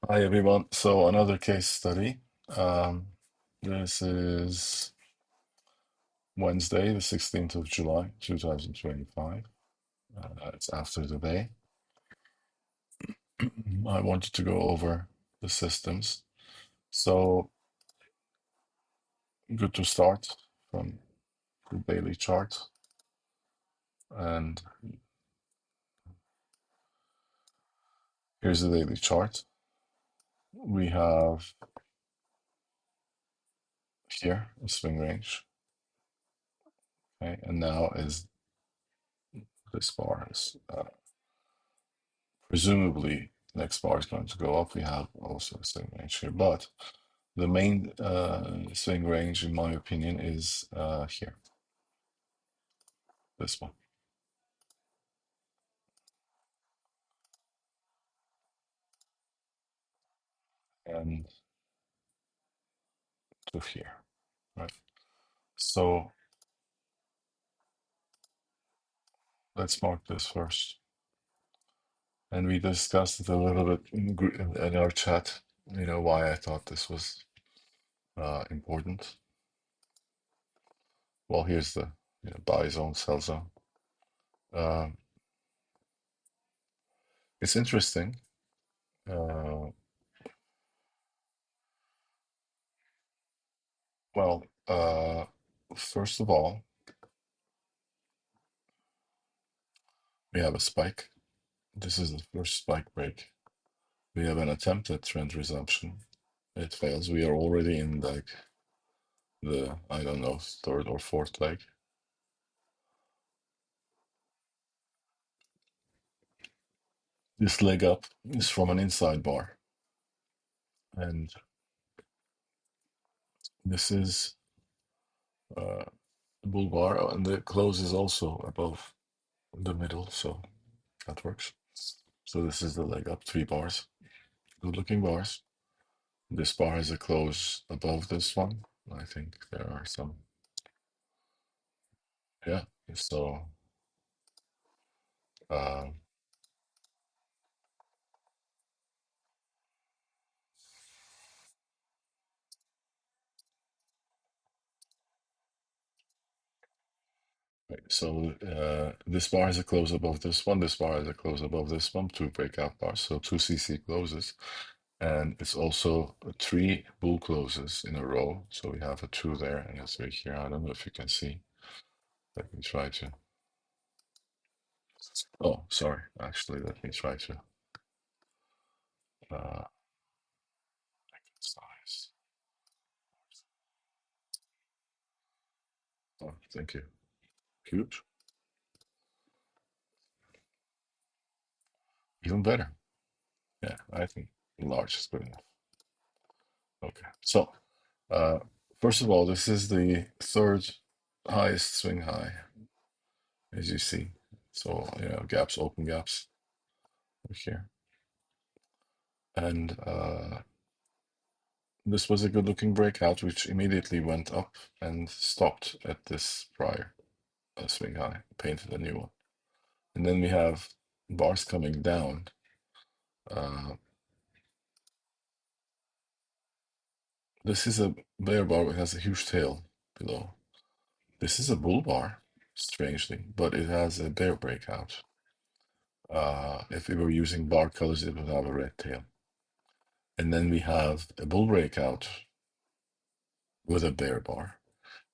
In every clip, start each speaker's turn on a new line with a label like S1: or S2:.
S1: Hi everyone. So another case study. Um, this is Wednesday, the 16th of July, 2025. It's after the day. I wanted to go over the systems. So good to start from the daily chart. And here's the daily chart. We have here a swing range. Okay, and now is this bar is presumably next bar is going to go up. We have also a swing range here, but the main swing range, in my opinion, is here, this one, and to here, right? So let's mark this first. And we discussed it a little bit in our chat, why I thought this was important. Well, here's the buy zone, sell zone. Um, it's interesting. Uh, well, first of all, we have a spike. This is the first spike break. We have an attempt at trend resumption. It fails. We are already in like the, I don't know, third or fourth leg. This leg up is from an inside bar. And this is a bull bar, and the close is also above the middle, so that works. So this is the leg up, 3 bars. Good looking bars. This bar has a close above this one. I think there are some, yeah. So, um, right, so this bar has a close above this one. This bar has a close above this one. 2 breakout bars, so 2 CC closes. And it's also 3 bull closes in a row. So we have a 2 there and a 3 here. I don't know if you can see. Let me try to. Oh, sorry. Actually, let me try to. Uh, size. Oh, thank you. Huge. Even better. Yeah, I think large is good enough. Okay. So, uh, first of all, this is the third highest swing high, as you see. So, gaps, open gaps over here. And this was a good looking breakout, which immediately went up and stopped at this prior swing high, painted a new one. And then we have bars coming down. This is a bear bar that has a huge tail below. This is a bull bar, strangely, but it has a bear breakout. If we were using bar colors, it would have a red tail. And then we have a bull breakout with a bear bar.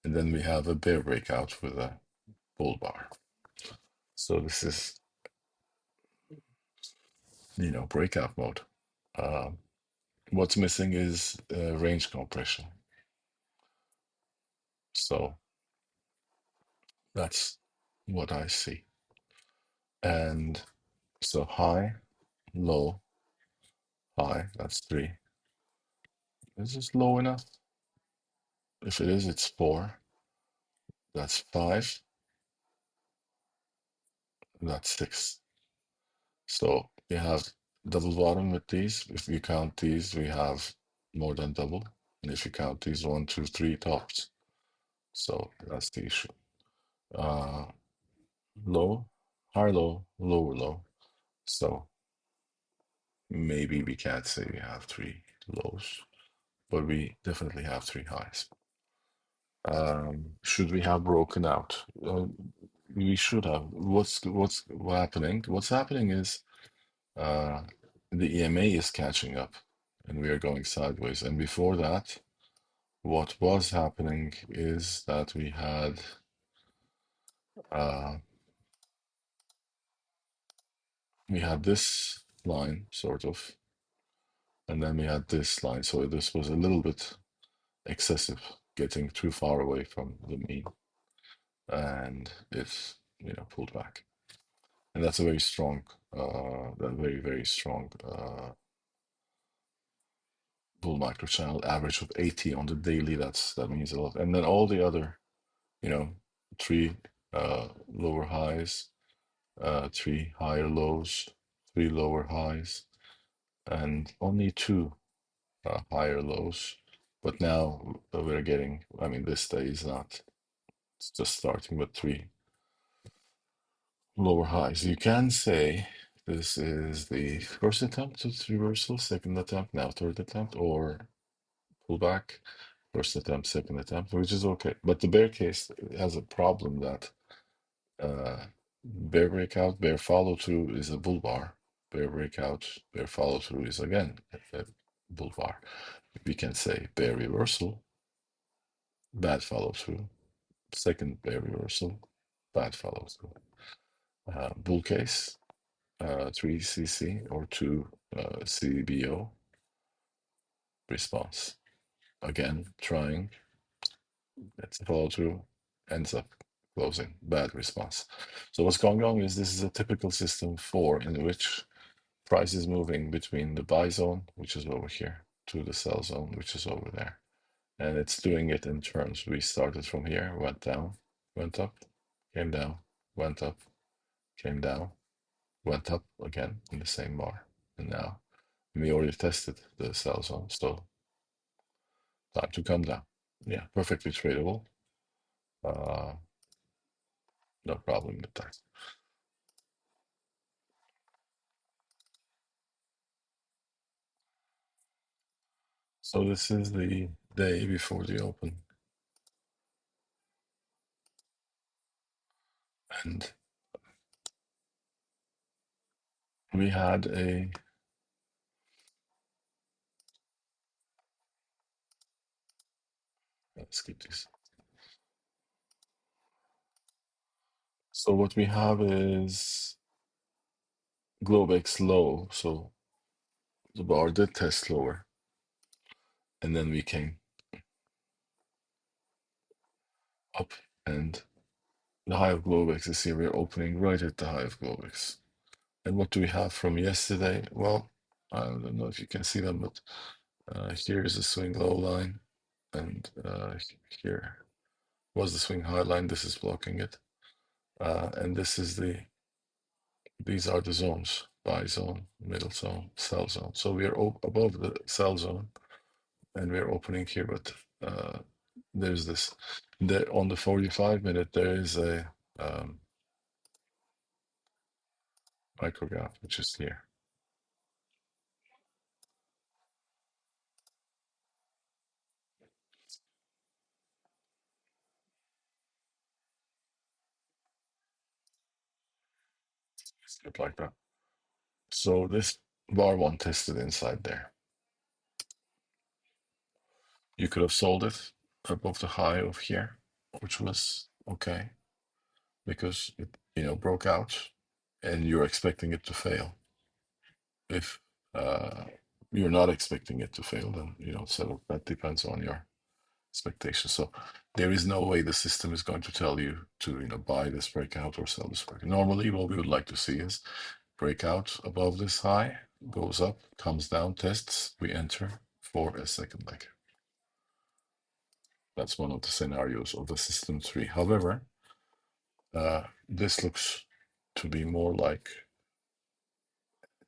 S1: And then we have a bear breakout with a bull bar. So this is, breakout mode. What's missing is range compression. So that's what I see. And so high, low, high, that's 3. Is this low enough? If it is, it's 4. That's 5. That's 6. So we have double bottom with these. If we count these, we have more than double. And if you count these, 1, 2, 3 tops. So that's the issue. Uh, Low, high, low, lower, low. So maybe we can't say we have three lows, but we definitely have three highs. Should we have broken out? We should have. What's happening? What's happening is uh, the EMA is catching up, and we are going sideways. And before that, what was happening is that uh, we had this line sort of, and then we had this line. So this was a little bit excessive, getting too far away from the mean, and it's pulled back. And that's a very strong, very strong bull macro channel. Average of 80 on the daily. That means a lot. And then all the other, you know, three lower highs, three higher lows, three lower highs, and only two higher lows. But now we're getting. I mean, this day is not. It's just starting with three lower highs. You can say this is the first attempt at reversal, second attempt, now third attempt, or pullback, first attempt, second attempt, which is okay. But the bear case has a problem that bear breakout, bear follow through is a bull bar. Bear breakout, bear follow through is again a bull bar. We can say bear reversal, bad follow through, second bear reversal, bad follow through. Bull case, 3CC or 2 CBO response. Again, trying, it's a follow through, ends up closing, bad response. So what's going on is this is a typical system 4 in which price is moving between the buy zone, which is over here, to the sell zone, which is over there. And it's doing it in turns. We started from here, went down, went up, came down, went up, came down, went up again in the same bar. And now we already tested the sell zone, so time to come down. Yeah, perfectly tradable. Uh, no problem with that. So this is the day before the open. And we had a let's skip this. So what we have is Globex low. So the bar did test lower. And then we came up and the high of Globex is here. We're opening right at the high of Globex. And what do we have from yesterday? Well, I don't know if you can see them, but here is the swing low line. And here was the swing high line. This is blocking it. And these are the zones: buy zone, middle zone, sell zone. So we are above the sell zone, and we're opening here. But there's this. There on the 45-minute, there is a micro gap, which is here. Look like that. So this bar one tested inside there. You could have sold it above the high of here, which was okay because it broke out, and you're expecting it to fail. If you're not expecting it to fail, then you don't settle. That depends on your expectations. So there is no way the system is going to tell you to buy this breakout or sell this breakout. Normally, what we would like to see is breakout above this high, goes up, comes down, tests, we enter for a second leg. That's one of the scenarios of the system 3. However, this looks to be more like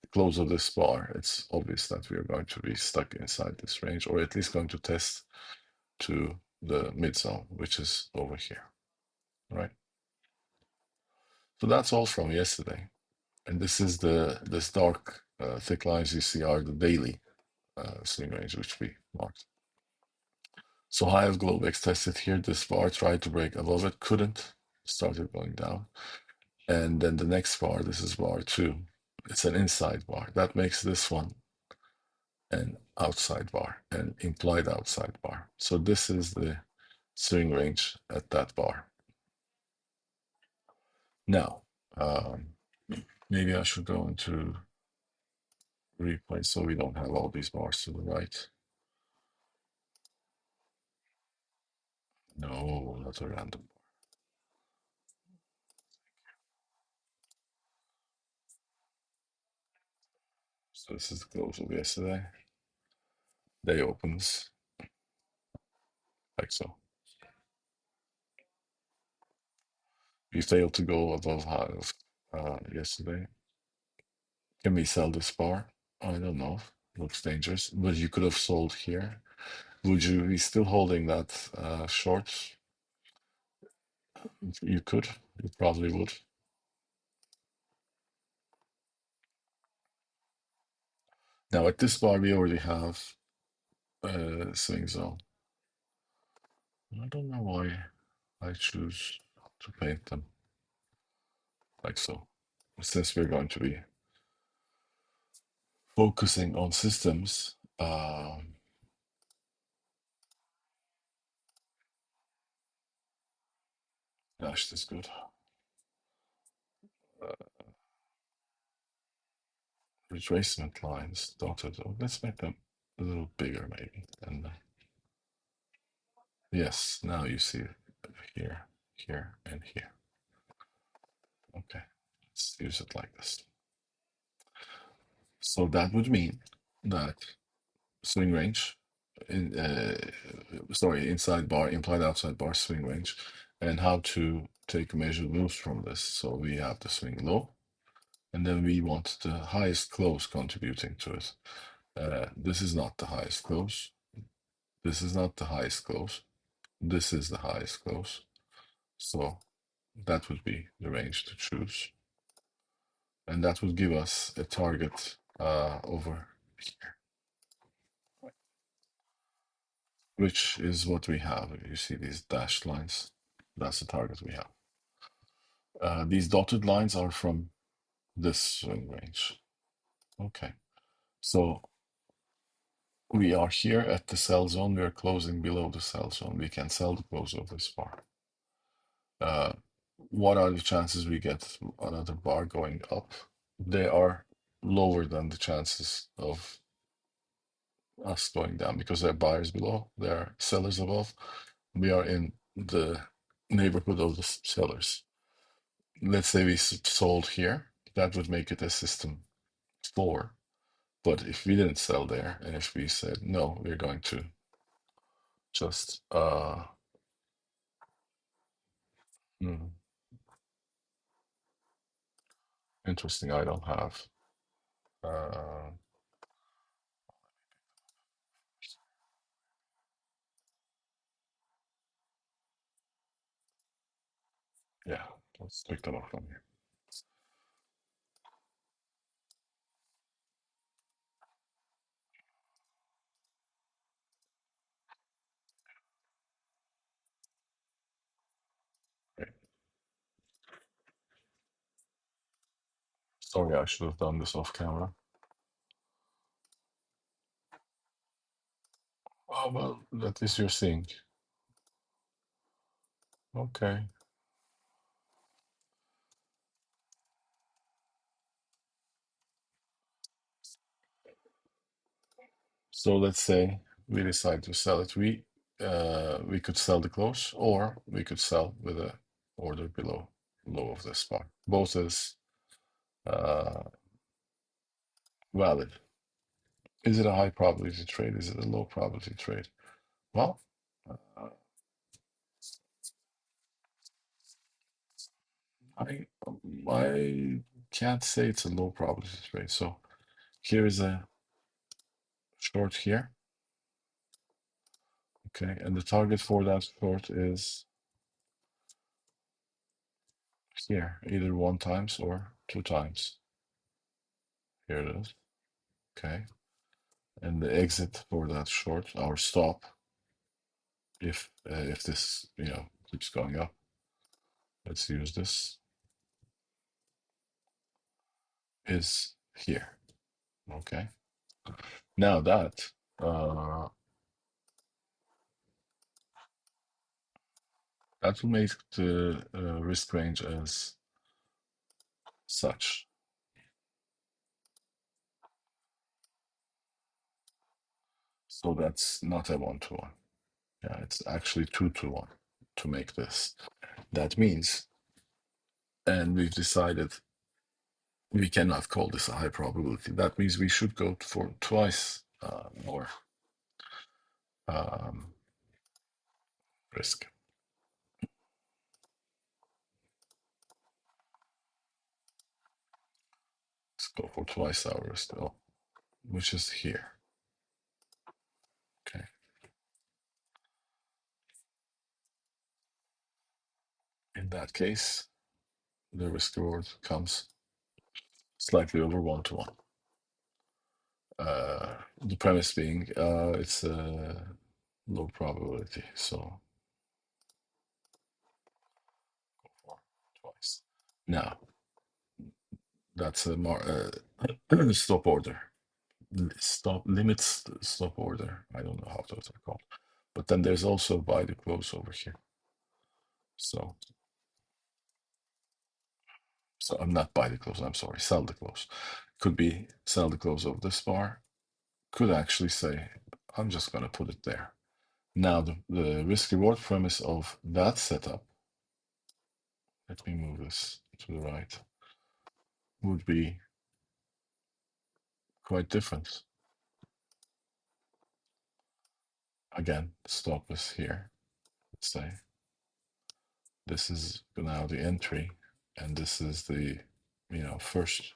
S1: the close of this bar. It's obvious that we are going to be stuck inside this range, or at least going to test to the mid zone, which is over here, right? So that's all from yesterday. And this is this dark thick lines you see are the daily swing range, which we marked. So high of Globex tested here. This bar tried to break above it, couldn't, started going down. And then the next bar, this is bar 2. It's an inside bar. That makes this one an outside bar, an implied outside bar. So this is the swing range at that bar. Now, maybe I should go into replay so we don't have all these bars to the right. No, not a random bar. So this is the close of yesterday. Day opens like so. We failed to go above high of yesterday. Can we sell this bar? I don't know. Looks dangerous. But you could have sold here. Would you be still holding that short? You could. You probably would. Now at this bar, we already have swing zone. I don't know why I choose to paint them like so. Since we're going to be focusing on systems, gosh, that's good. Retracement lines dotted. Oh, let's make them a little bigger, maybe. And yes, now you see it here, here, and here. Okay, let's use it like this. So that would mean that swing range, sorry, inside bar, implied outside bar, swing range, and how to take measured moves from this. So we have the swing low, and then we want the highest close contributing to it. This is not the highest close. This is not the highest close. This is the highest close. So that would be the range to choose. And that would give us a target over here, which is what we have. You see these dashed lines. That's the target we have. These dotted lines are from this swing range. Okay. So we are here at the sell zone. We are closing below the sell zone. We can sell the close of this bar. What are the chances we get another bar going up? They are lower than the chances of us going down because there are buyers below, there are sellers above. We are in the neighborhood of the sellers. Let's say we sold here, that would make it a system 4. But if we didn't sell there, and if we said, no, we're going to just, interesting, I don't have, uh, yeah, let's take that off from here. Okay. Sorry, I should have done this off camera. Oh, well, that is your thing. Okay. So let's say we decide to sell it. We could sell the close, or we could sell with a order below low of this bar. Both is uh, valid. Is it a high probability trade? Is it a low probability trade? Well, uh, I I can't say it's a low probability trade. So here is a short here. Okay, and the target for that short is here, either 1 times or 2 times. Here it is. Okay, and the exit for that short, our stop, if this keeps going up, let's use this, is here. Okay, now that uh, that will make the risk range as such. So that's not a 1-to-1. Yeah, it's actually 2-to-1 to make this. That means, and we've decided we cannot call this a high probability. That means we should go for twice more um, risk. Let's go for twice our risk, which is here. Okay. In that case, the risk reward comes slightly over 1-to-1. The premise being it's a low probability, so go for twice. Now, that's a stop order. Limits stop order. I don't know how those are called. But then there's also buy the close over here. So I'm not buy the close, I'm sorry, sell the close. Could be sell the close of this bar. Could actually say, I'm just gonna put it there. Now the risk reward premise of that setup, let me move this to the right, would be quite different. Again, stop is here. Let's say this is now the entry, and this is the first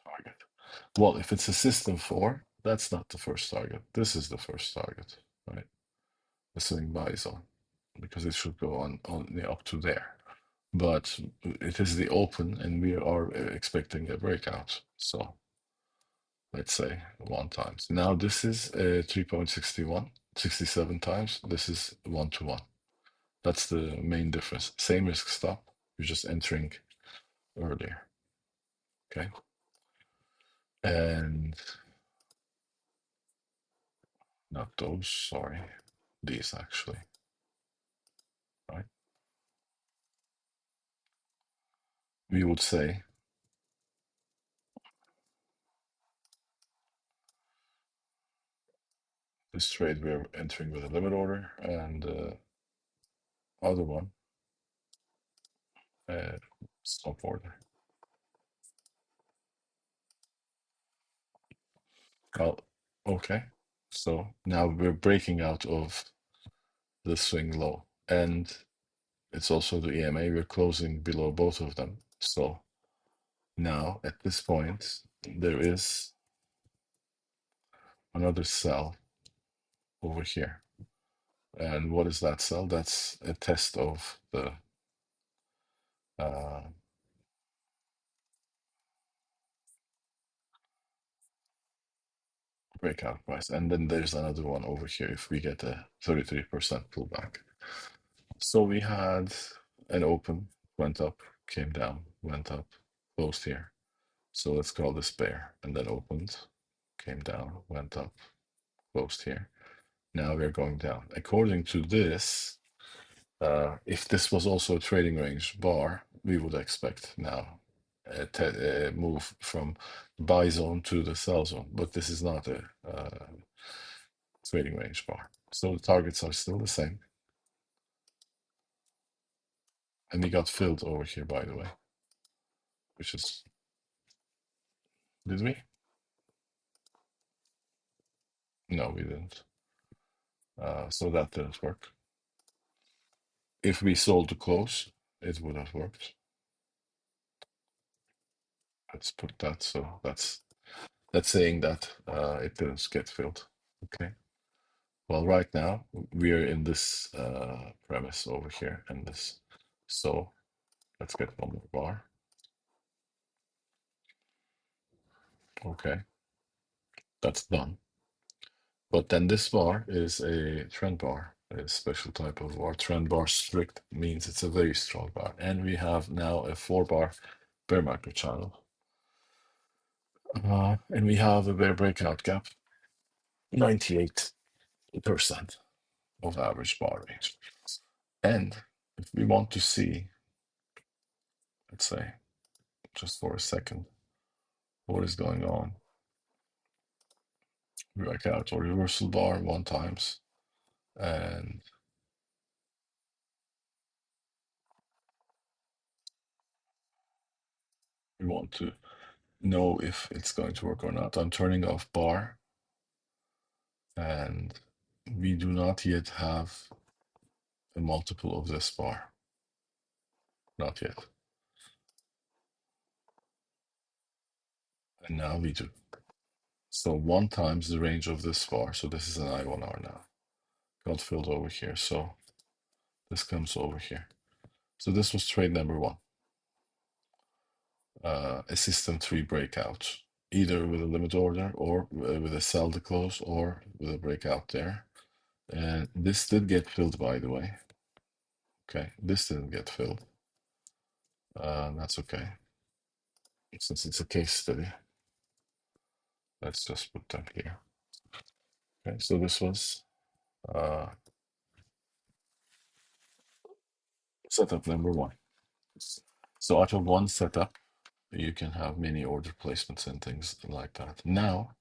S1: target. Well, if it's a system 4, that's not the first target. This is the first target, right? The swing buy zone, because it should go on only up to there. But it is the open, and we are expecting a breakout. So let's say 1 times. Now this is 3.61, 67 times. This is 1-to-1. That's the main difference. Same risk stop. You're just entering earlier. Okay. And not those, sorry. These actually. Right? We would say this trade we're entering with a limit order, and other one stop order. Oh, okay. So now we're breaking out of the swing low, and it's also the EMA. We're closing below both of them. So now at this point, there is another sell over here. And what is that sell? That's a test of the uh, breakout price. And then there's another one over here if we get a 33% pullback. So we had an open, went up, came down, went up, closed here. So let's call this bear, and then opened, came down, went up, closed here. Now we're going down. According to this, if this was also a trading range bar, we would expect now a move from buy zone to the sell zone, but this is not a trading range bar. So the targets are still the same. And we got filled over here, by the way, which is, did we? No, we didn't. So that didn't work. If we sold the close, it would have worked. Let's put that. So that's saying that it didn't get filled. Okay. Well, right now we are in this premise over here and this. So let's get one more bar. Okay, that's done. But then this bar is a trend bar, a special type of bar. Trend bar strict means it's a very strong bar. And we have now a 4-bar bear macro channel. And we have a bear breakout gap, 98% of average bar range. And if we want to see, let's say, just for a second, what is going on, breakout or reversal bar 1 times, and we want to know if it's going to work or not. I'm turning off bar, and we do not yet have a multiple of this bar. Not yet. And now we do. So 1 times the range of this bar. So this is an I1R now. Got filled over here. So this comes over here. So this was trade number 1. A system 3 breakout, either with a limit order or with a sell to close or with a breakout there. And this did get filled, by the way. Okay, this didn't get filled. That's okay. Since it's a case study, let's just put that here. Okay, so this was setup number 1. So out of one setup, you can have many order placements and things like that. Now,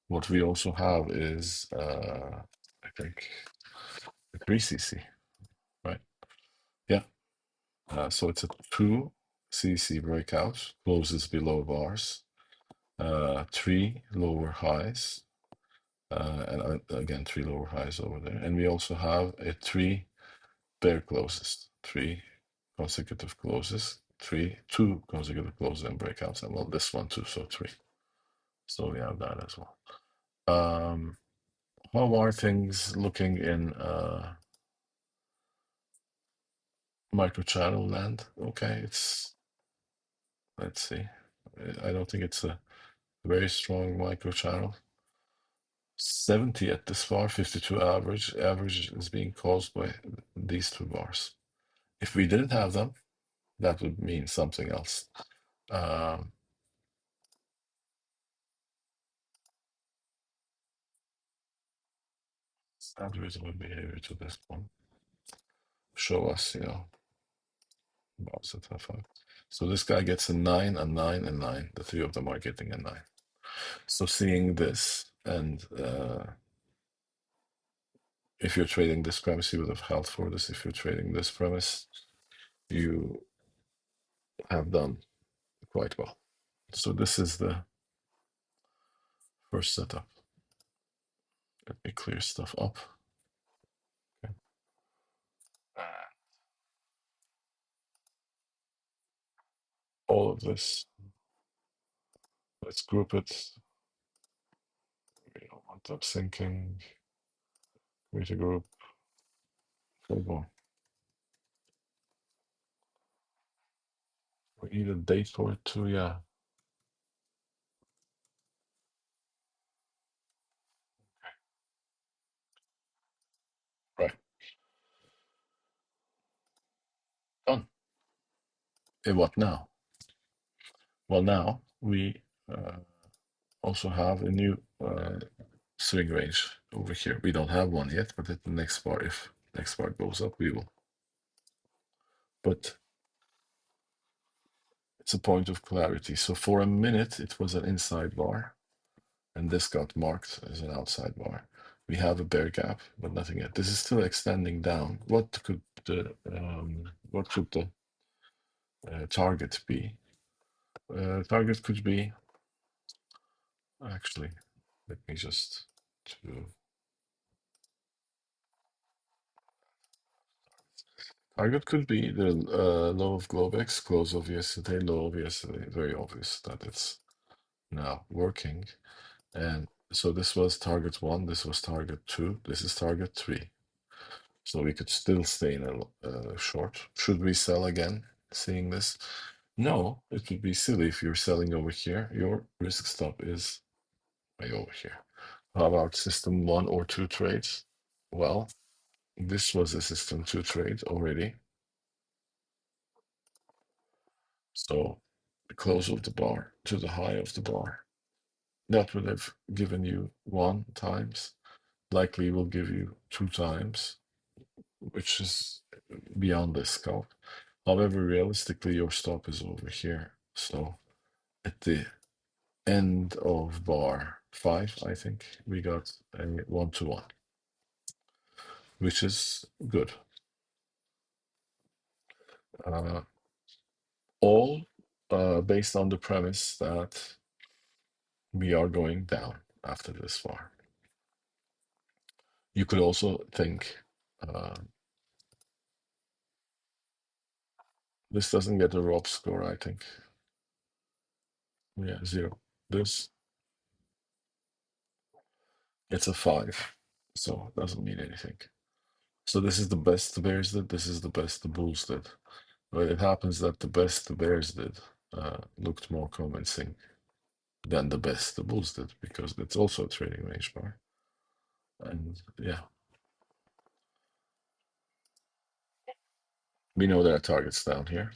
S1: what we also have is, I think, a 3cc, right? Yeah. So it's a 2cc breakout, closes below bars, 3 lower highs, and again, 3 lower highs over there. And we also have a 3 bear closes, 3 consecutive closes, 2 consecutive closes and breakouts, and well, this one too, so 3. So we have that as well. How are things looking in microchannel land? Okay, let's see. I don't think it's a very strong microchannel. 70 at this bar, 52 average. Average is being caused by these 2 bars. If we didn't have them, that would mean something else. Standard reasonable behavior to this one. Show us, bars that have 5. So this guy gets a 9, a 9, and 9. The 3 of them are getting a 9. So seeing this, and if you're trading this premise, you would have held for this. If you're trading this premise, you have done quite well. So this is the first setup. Let me clear stuff up. Okay. All of this, let's group it. We don't want that syncing. Create a group. We need a date for it too, yeah. Right. Done. And what now? Well, now we also have a new swing range over here. We don't have one yet, but at the next bar, if next bar goes up, we will. But it's a point of clarity. So for a minute, it was an inside bar, and this got marked as an outside bar. We have a bear gap, but nothing yet. This is still extending down. What could the target be? Target could be, actually, let me just do. Target could be the low of Globex, close of yesterday, low of yesterday. Very obvious that it's now working. And so this was target 1, this was target 2, this is target 3. So we could still stay in a short. Should we sell again, seeing this? No, it would be silly if you're selling over here. Your risk stop is way over here. How about system 1 or 2 trades? Well, this was a system 2 trade already. So the close of the bar to the high of the bar. That would have given you 1 times. Likely will give you 2 times, which is beyond this scope. However, realistically, your stop is over here. So at the end of bar 5, I think we got a 1-to-1, which is good. Uh, all based on the premise that we are going down after this bar. You could also think this doesn't get a Rob score, I think. Yeah, 0. This gets a 5, so it doesn't mean anything. So this is the best the Bears did. This is the best the Bulls did. But it happens that the best the Bears did looked more convincing than the best the Bulls did, because it's also a trading range bar. And yeah, we know there are targets down here.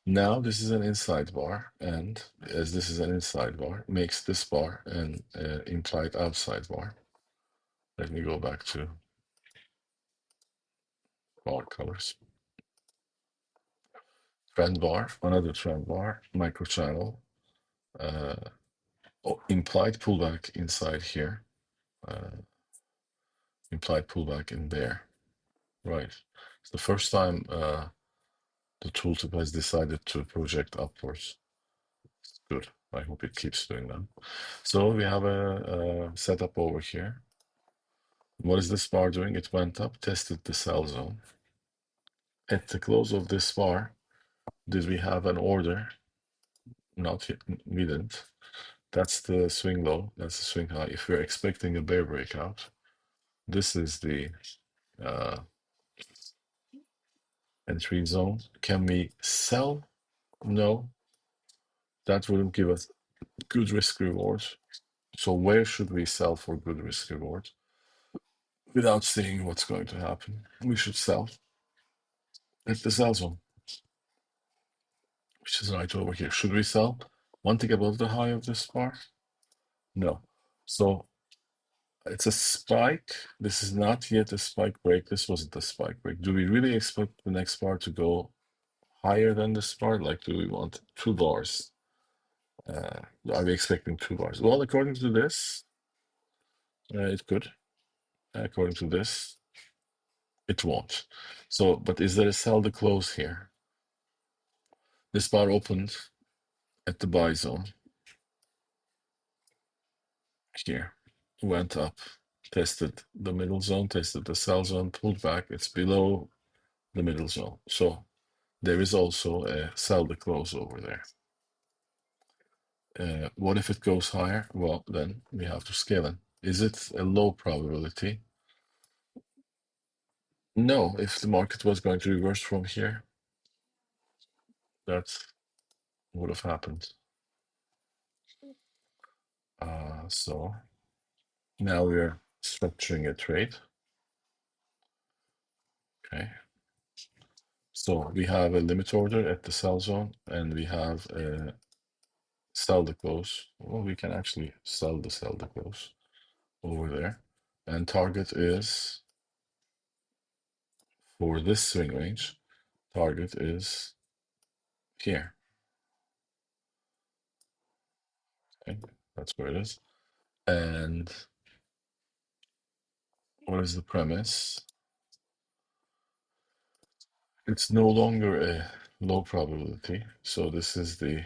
S1: Now this is an inside bar, and as this is an inside bar, makes this bar an implied outside bar. Let me go back to bar colors. Trend bar, another trend bar, micro channel, implied pullback inside here, implied pullback in there. Right. It's the first time the tooltip has decided to project upwards. Good. I hope it keeps doing that. So we have a setup over here. What is this bar doing? It went up, tested the sell zone. At the close of this bar, did we have an order? Not yet. We didn't. That's the swing low. That's the swing high. If we're expecting a bear breakout, this is the entry zone. Can we sell? No. That wouldn't give us good risk reward. So where should we sell for good risk reward? Without seeing what's going to happen, we should sell at the sell zone, which is right over here. Should we sell? One tick above the high of this bar? No. So it's a spike. This is not yet a spike break. This wasn't a spike break. Do we really expect the next bar to go higher than this bar? Like, do we want 2 bars? Are we expecting 2 bars? Well, according to this, it could. According to this, it won't. So, but is there a sell to close here? This bar opened at the buy zone here, went up, tested the middle zone, tested the sell zone, pulled back. It's below the middle zone. So there is also a sell to close over there. What if it goes higher? Well, then we have to scale it. Is it a low probability? No, if the market was going to reverse from here, that would have happened. So now we're structuring a trade. Okay. So we have a limit order at the sell zone, and we have a sell the close. Well, we can actually sell the close over there. And target is, for this swing range, target is here. Okay, that's where it is. And what is the premise? It's no longer a low probability. So this is the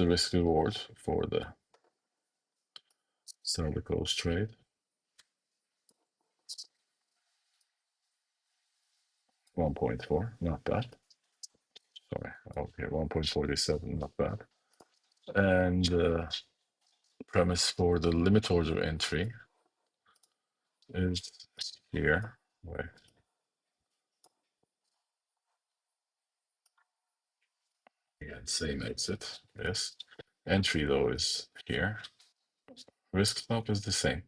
S1: risk reward for the sell the close trade. 1.4, not bad. Sorry, okay, 1.47, not bad. And premise for the limit order entry is here. Wait, again, same exit. Yes. Entry though is here. Risk stop is the same.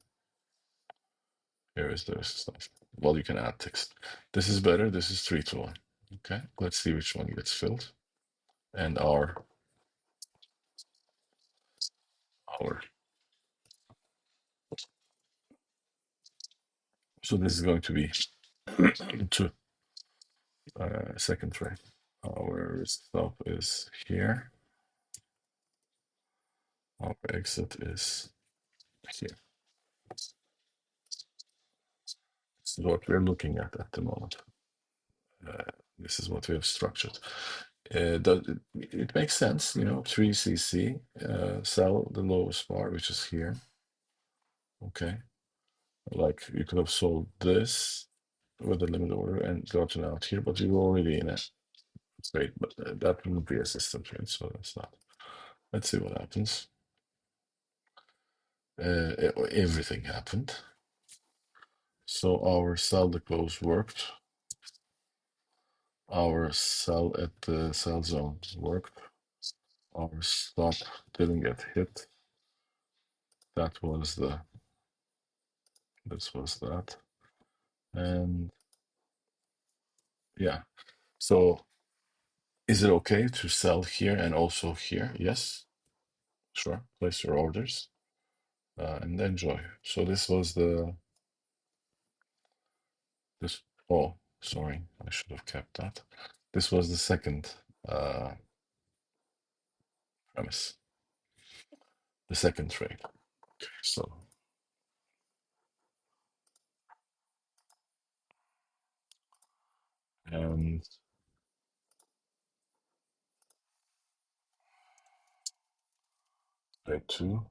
S1: Here is the risk stop. Well, you can add text. This is better. This is 3 to 1. Okay. Let's see which one gets filled. And our so this is going to be to second tray. Our stop is here. Our exit is here. This is what we're looking at the moment. This is what we have structured. It makes sense, 3cc, sell the lowest bar, which is here. Okay. Like you could have sold this with a limit order and gotten out here, but you're already in it. It's great, but that wouldn't be a system trade, so that's not. Let's see what happens. Everything happened. So our sell the close worked. Our sell at the sell zone worked. Our stop didn't get hit. That was this was that. And yeah, so is it okay to sell here and also here? Yes, sure. Place your orders and enjoy. So this was this. Oh, sorry, I should have kept that. This was the second premise, the second trade. Okay, so and trade two.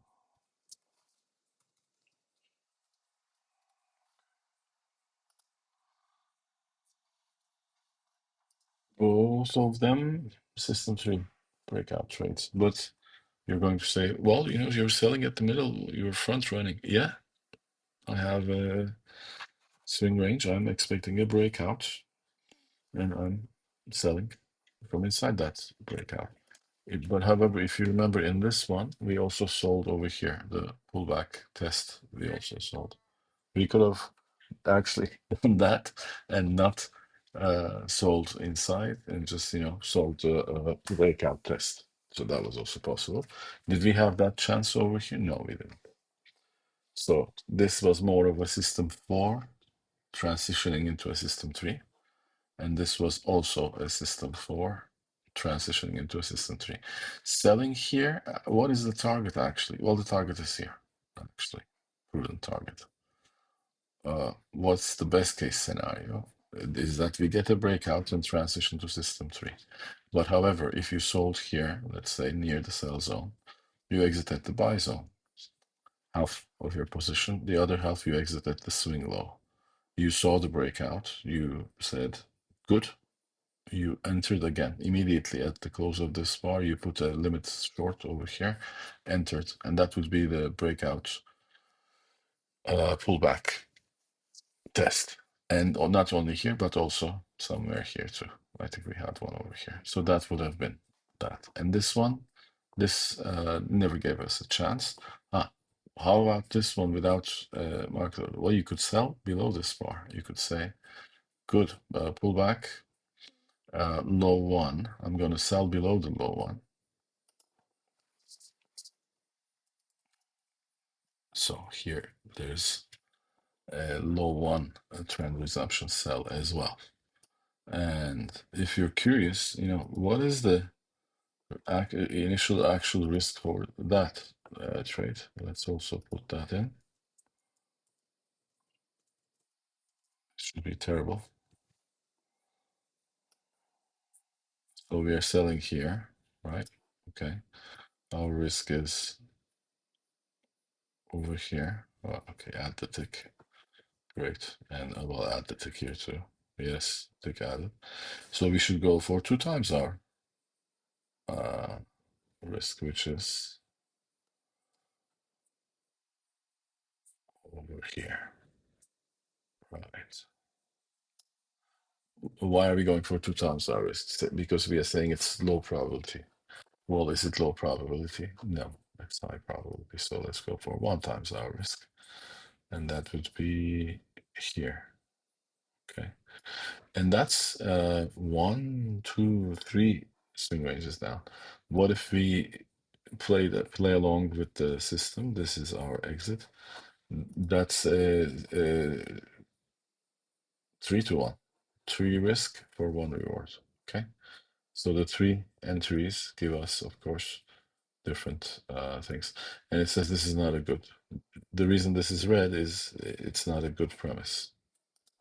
S1: Both of them system three breakout trades, but you're going to say, well, you're selling at the middle, you're front running. Yeah, I have a swing range. I'm expecting a breakout, and I'm selling from inside that breakout. But however, if you remember in this one, we also sold over here, the pullback test, we also sold. We could have actually done that and not sold inside and just, sold the breakout test. So that was also possible. Did we have that chance over here? No, we didn't. So this was more of a system 4 transitioning into a system 3. And this was also a system 4 transitioning into a system 3. Selling here, what is the target actually? Well, the target is here, actually, prudent target. What's the best case scenario? Is that we get a breakout and transition to system 3. But however, if you sold here, let's say near the sell zone, you exit at the buy zone, half of your position, the other half you exit at the swing low. You saw the breakout, you said, good, you entered again immediately at the close of this bar. You put a limit short over here, entered, and that would be the breakout pullback test. And not only here, but also somewhere here too. I think we had one over here. So that would have been that. And this one, this never gave us a chance. How about this one without market? Well, you could sell below this bar. You could say, good, pullback, low one. I'm going to sell below the low one. So here there's a low one, a trend resumption sell as well. And if you're curious, what is the initial actual risk for that trade? Let's also put that in. It should be terrible. So we are selling here, right? Okay. Our risk is over here. Oh, okay, add the tick. Great. And I will add the tick here too. Yes, tick added. So we should go for 2 times our risk, which is over here. Right. Why are we going for 2 times our risk? Because we are saying it's low probability. Well, is it low probability? No, it's high probability. So let's go for 1 times our risk. And that would be here. Okay. And that's 1, 2, 3 swing ranges now. What if we play along with the system? This is our exit. That's 3 to 1. 3 risk for 1 reward. Okay. So the 3 entries give us, of course, different things. And it says this is not a good. The reason this is red is it's not a good premise.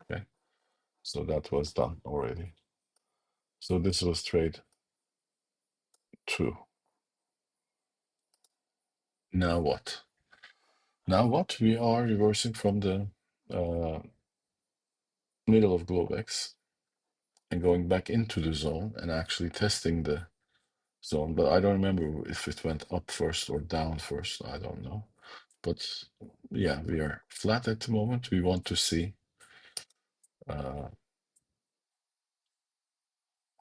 S1: Okay. So that was done already. So this was trade 2. Now what? Now what? We are reversing from the uh, middle of globe X and going back into the zone and actually testing the zone. But I don't remember if it went up first or down first. I don't know. But yeah, we are flat at the moment. We want to see.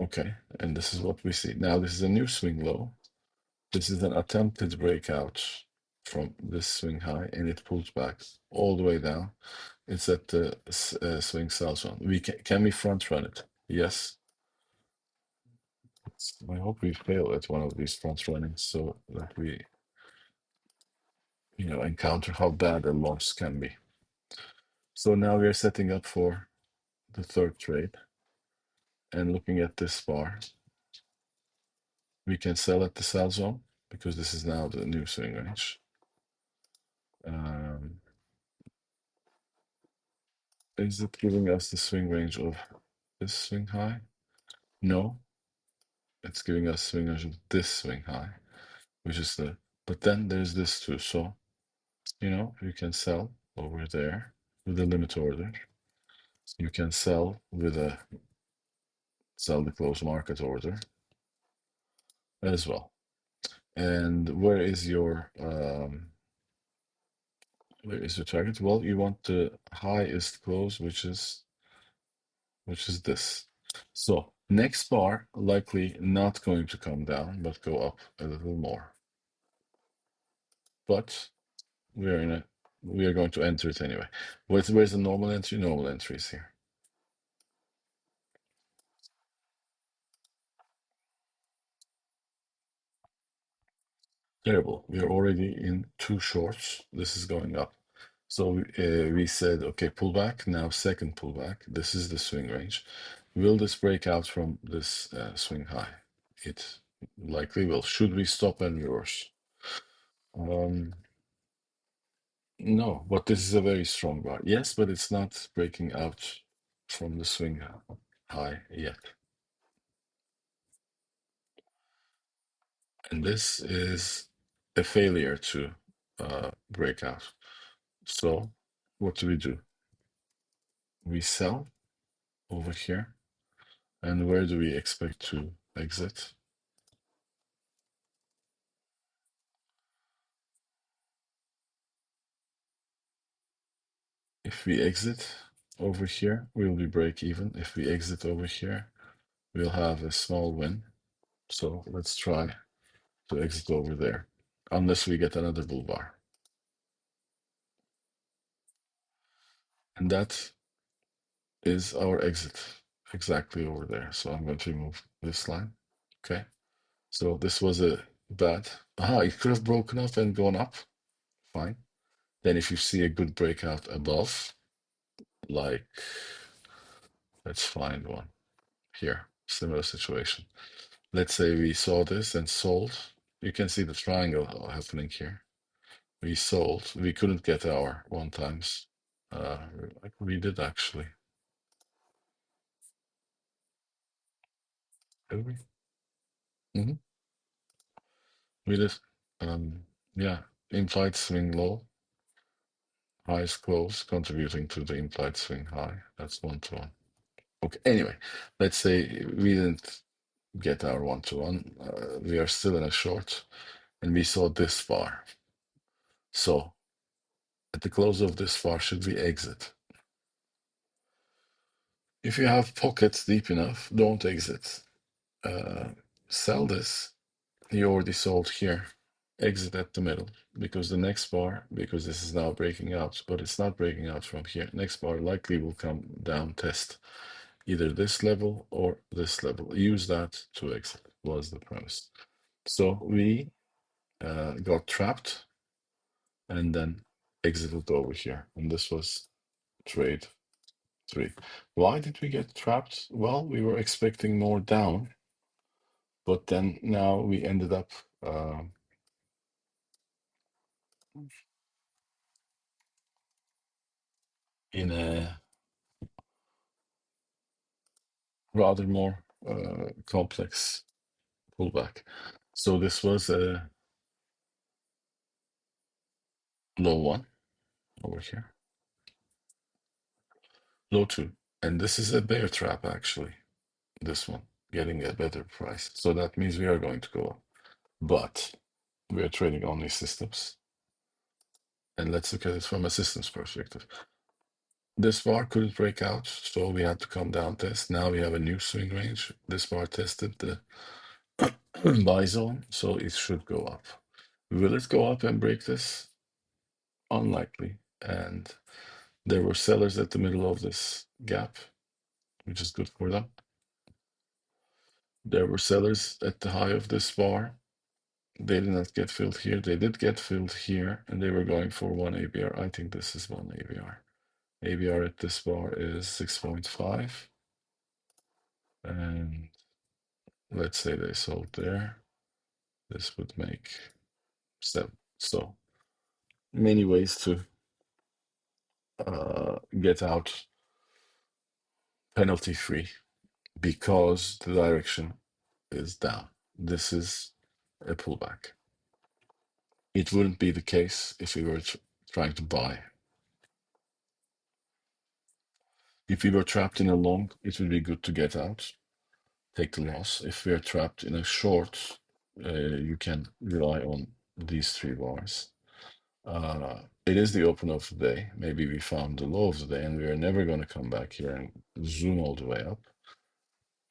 S1: Okay, and this is what we see. Now this is a new swing low. This is an attempted breakout from this swing high, and it pulls back all the way down. It's at the swing sell zone. We can we front run it? Yes. I hope we fail at one of these front runnings so that we, encounter how bad a loss can be. So now we are setting up for the third trade and looking at this bar. We can sell at the sell zone because this is now the new swing range. Is it giving us the swing range of this swing high? No, it's giving us swing range of this swing high, which is but then there's this too. So, you can sell over there with a limit order. You can sell with a sell the close market order as well. And where is your target? Well, you want the highest close, which is this. So next bar likely not going to come down, but go up a little more. But we are going to enter it anyway. Where's the normal entry? Normal entry is here. Terrible. We are already in 2 shorts. This is going up. So we said, okay, pullback. Now second pullback. This is the swing range. Will this break out from this swing high? It likely will. Should we stop and reverse? No, but this is a very strong bar. Yes, but it's not breaking out from the swing high yet. And this is a failure to break out. So what do? We sell over here. And where do we expect to exit? If we exit over here, we'll be break even. If we exit over here, we'll have a small win. So let's try to exit over there, unless we get another bull bar. And that is our exit exactly over there. So I'm going to remove this line. Okay. So this was a bad. It could have broken up and gone up. Fine. Then if you see a good breakout above, like, let's find one here, similar situation. Let's say we saw this and sold. You can see the triangle happening here. We sold. We couldn't get our 1 times. Like we did actually. Did we? Hmm. We did. Yeah, implied swing low, highest close, contributing to the implied swing high. That's 1 to 1. Okay, anyway, let's say we didn't get our 1 to 1. We are still in a short, and we saw this bar. So At the close of this bar, should we exit? If you have pockets deep enough, don't exit. Sell this. You already sold here. Exit at the middle because the next bar, because this is now breaking out, but it's not breaking out from here. Next bar likely will come down test either this level or this level. Use that to exit was the premise. So we got trapped and then exited over here. And this was trade 3. Why did we get trapped? Well, we were expecting more down, but then now we ended up in a rather more complex pullback. So this was a low 1 over here, low 2. And this is a bear trap, actually, this one, getting a better price. So that means we are going to go up. But we are trading only systems. And let's look at it from a systems perspective. This bar couldn't break out, so we had to come down test. Now we have a new swing range. This bar tested the buy zone, so it should go up. Will it go up and break this? Unlikely. And there were sellers at the middle of this gap, which is good for them. There were sellers at the high of this bar. They did not get filled here. They did get filled here, and they were going for one ABR. I think this is one ABR. ABR at this bar is 6.5. And let's say they sold there. This would make 7. So many ways to get out penalty free because the direction is down. This is a pullback. It wouldn't be the case if we were trying to buy. If we were trapped in a long, it would be good to get out, take the loss. If we are trapped in a short, you can rely on these 3 bars. It is the open of the day. Maybe we found the low of the day and we are never going to come back here and zoom all the way up.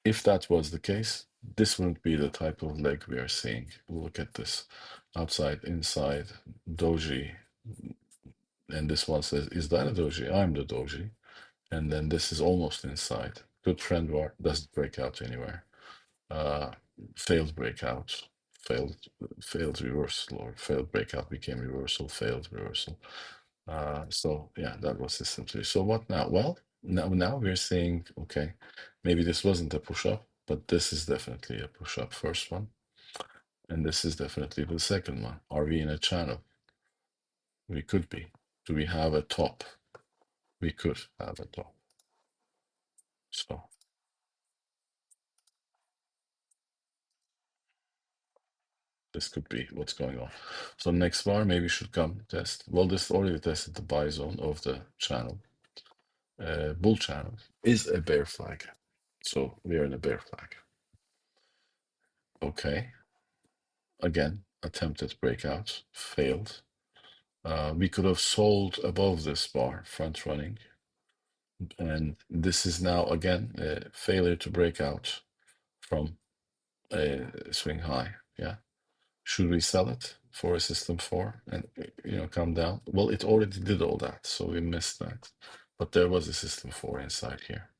S1: If that was the case, this wouldn't be the type of leg we are seeing. Look at this. Outside, inside, doji. And this one says, is that a doji? I'm the doji. And then this is almost inside. Good trend bar, doesn't break out anywhere. Failed breakout, failed reversal, or failed breakout became reversal, failed reversal. So yeah, that was system 3. So what now? Well, now we're saying, okay, maybe this wasn't a push-up, but this is definitely a push-up, first one. And this is definitely the second one. Are we in a channel? We could be. Do we have a top? We could have a top. So this could be what's going on. So next bar maybe should come test. Well, this already tested the buy zone of the channel. Bull channel is a bear flag. So we are in a bear flag. Okay. Again, attempted breakout, failed. We could have sold above this bar, front running. And this is now, again, a failure to break out from a swing high. Yeah. Should we sell it for a system 4 and, come down? Well, it already did all that, so we missed that. But there was a system 4 inside here.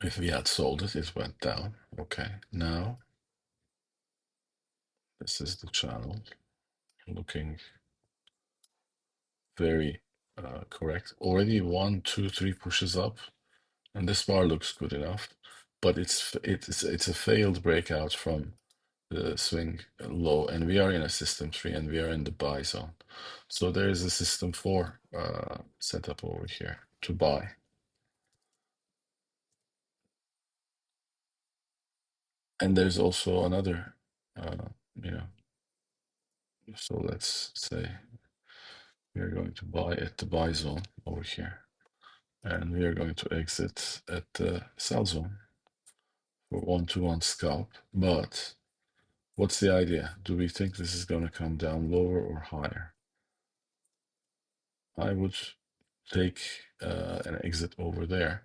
S1: If we had sold it, it went down. Okay, now this is the channel looking very correct. Already 1, 2, 3 pushes up, and this bar looks good enough, but it's a failed breakout from the swing low, and we are in a system 3 and we are in the buy zone. So there is a system 4 setup over here to buy. And there's also another, you know, so let's say we are going to buy at the buy zone over here. And we are going to exit at the sell zone for 1-to-1 scalp. But What's the idea? Do we think this is going to come down lower or higher? I would take an exit over there,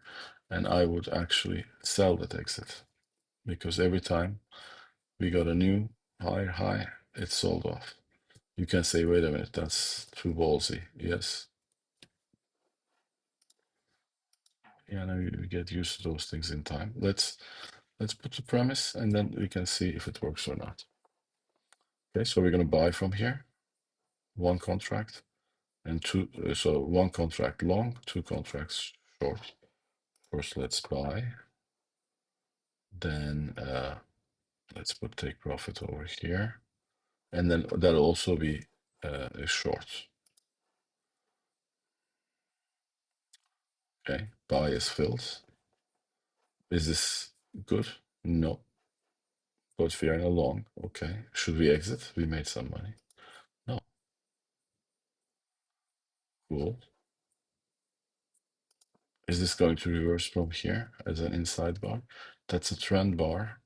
S1: and I would actually sell that exit because every time we got a new higher high, it's sold off. You can say, wait a minute, that's too ballsy. Yes. Yeah, no, you get used to those things in time. Let's put the premise and then we can see if it works or not. Okay, so we're gonna buy from here, one contract and two, so one contract long, two contracts short. First, let's buy. Then let's put take profit over here, and then that'll also be a short. Okay, buy is filled. Is this good? No. But we are in a long. Okay. Should we exit? We made some money. No. Cool. Is this going to reverse from here as an inside bar? That's a trend bar.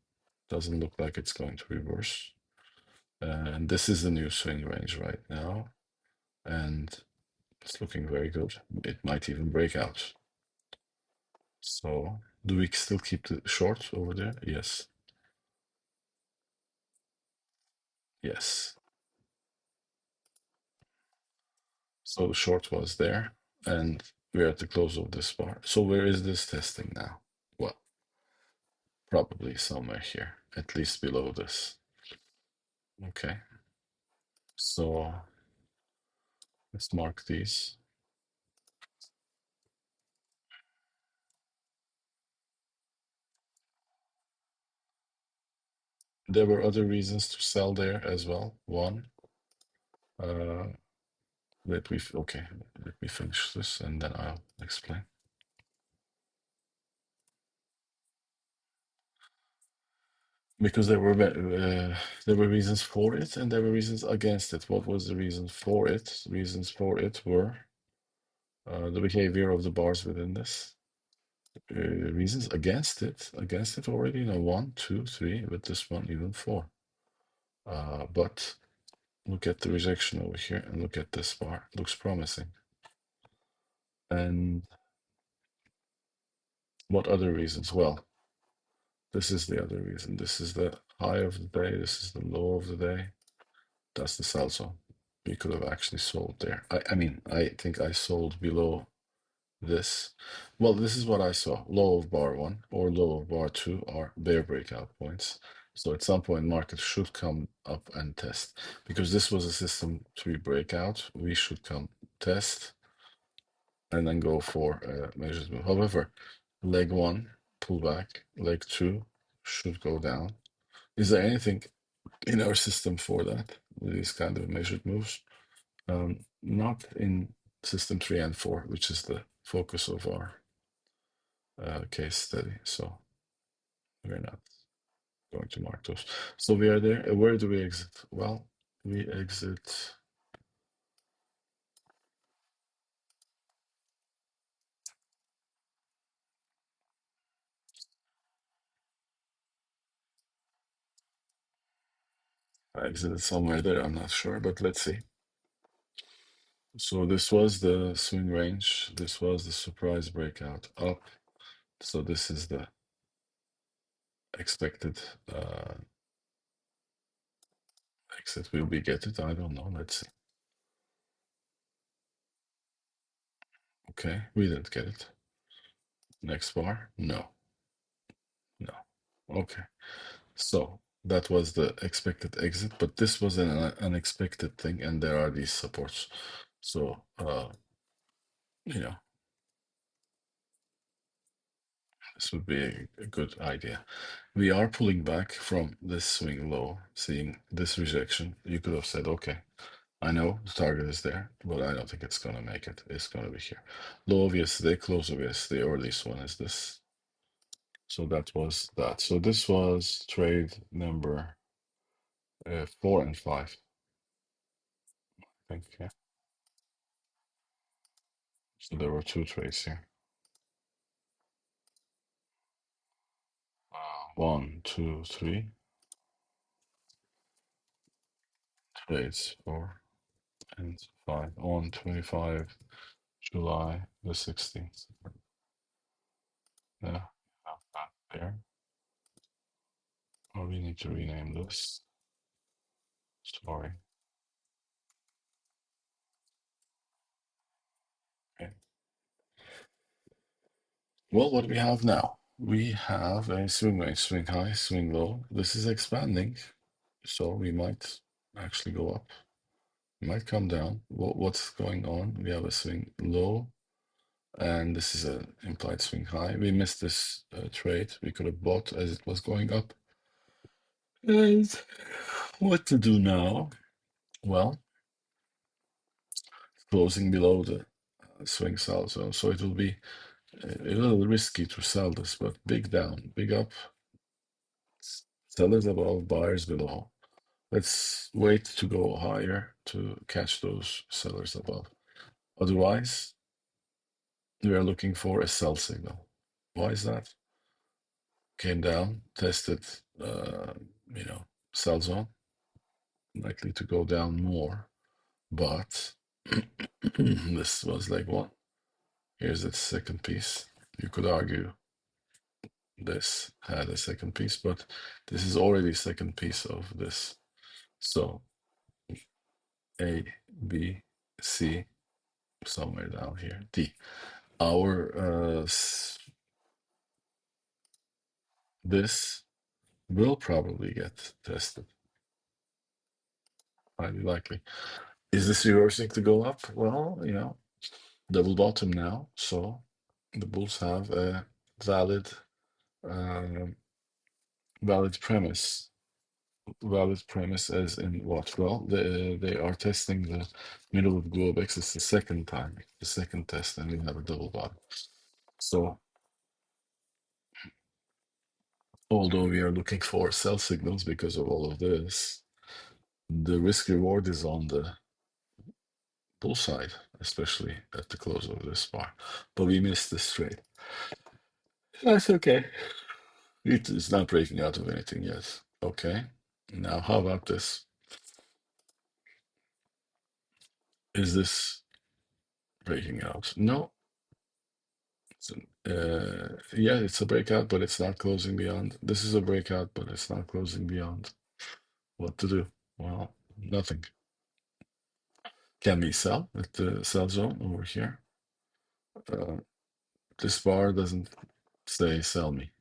S1: Doesn't look like it's going to reverse. And this is the new swing range right now. And it's looking very good. It might even break out. So do we still keep the short over there? Yes. Yes. So the short was there. And we're at the close of this bar. So where is this testing now? Well, probably somewhere here, at least below this. Okay. So let's mark these. There were other reasons to sell there as well. One, uh, okay, let me finish this and then I'll explain. Because there were reasons for it and there were reasons against it. What was the reason for it? Reasons for it were the behavior of the bars within this. Reasons against it already, one, two, three, with this one even four. But look at the rejection over here and look at this bar. Looks promising. And what other reasons? Well, this is the other reason. This is the high of the day. This is the low of the day. That's the sell zone. We could have actually sold there. I mean, I think I sold below this. Well, this is what I saw. Low of bar one or low of bar two are bear breakout points. So at some point, market should come up and test. Because this was a system 3 breakout, we should come test and then go for a measured move. However, leg one, pull back, leg two should go down. Is there anything in our system for that? These kind of measured moves? Not in system 3 and 4, which is the focus of our case study. So we're not going to mark those. So we are there. Where do we exit? Well, we exit. I exited somewhere there. I'm not sure, but let's see. So this was the swing range. This was the surprise breakout up. So this is the expected exit. Will we get it? I don't know. Let's see. Okay, we didn't get it. Next bar? No, no. Okay, so that was the expected exit, but this was an unexpected thing, and there are these supports. So, you know, this would be a good idea. We are pulling back from this swing low, seeing this rejection. You could have said, okay, I know the target is there, but I don't think it's going to make it. It's going to be here. Low of yesterday, close of yesterday, or this one is this. So that was that. So this was trade number 4 and 5, I think. Yeah. So there were two trades here. One, two, three. Dates 4 and 5 on 25 July the 16th. Yeah, have that there. Or we need to rename this. Sorry. Okay. Well, what we have now? We have a swing range, swing high, swing low. This is expanding, so we might actually go up. We might come down. What's going on? We have a swing low, and this is an implied swing high. We missed this trade. We could have bought as it was going up. And what to do now? Well, closing below the swing sell zone, so it will be a little risky to sell this, but big down, big up, sellers above, buyers below. Let's wait to go higher to catch those sellers above. Otherwise, we are looking for a sell signal. Why is that? Came down, tested, you know, sell zone, likely to go down more, but this was like one. Here's the second piece. You could argue this had a second piece, but this is already second piece of this. So A, B, C, somewhere down here, D. Our this will probably get tested, highly likely. Is this reversing to go up? Well, you know, double bottom now, so the bulls have a valid um valid premise. Valid premise as in what? Well, they are testing the middle of globe X. It's the second time, the second test, and we have a double bottom. So although we are looking for sell signals because of all of this, the risk reward is on the bull side, especially at the close of this bar. But we missed this trade. That's okay. It is not breaking out of anything yet. Okay. Now, how about this? Is this breaking out? No. Yeah, it's a breakout, but it's not closing beyond. This is a breakout, but it's not closing beyond. What to do? Well, nothing. Can we sell at the sell zone over here? Uh, this bar doesn't say sell me.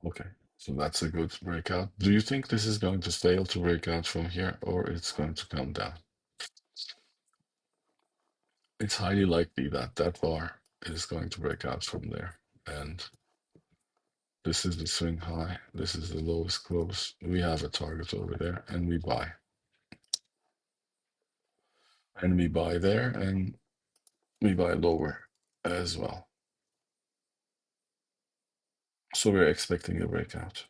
S1: Okay, so that's a good breakout. Do you think this is going to fail to break out from here, or it's going to come down? It's highly likely that that bar is going to break out from there. And this is the swing high. This is the lowest close. We have a target over there, and we buy. And we buy there, and we buy lower as well. So we're expecting a breakout.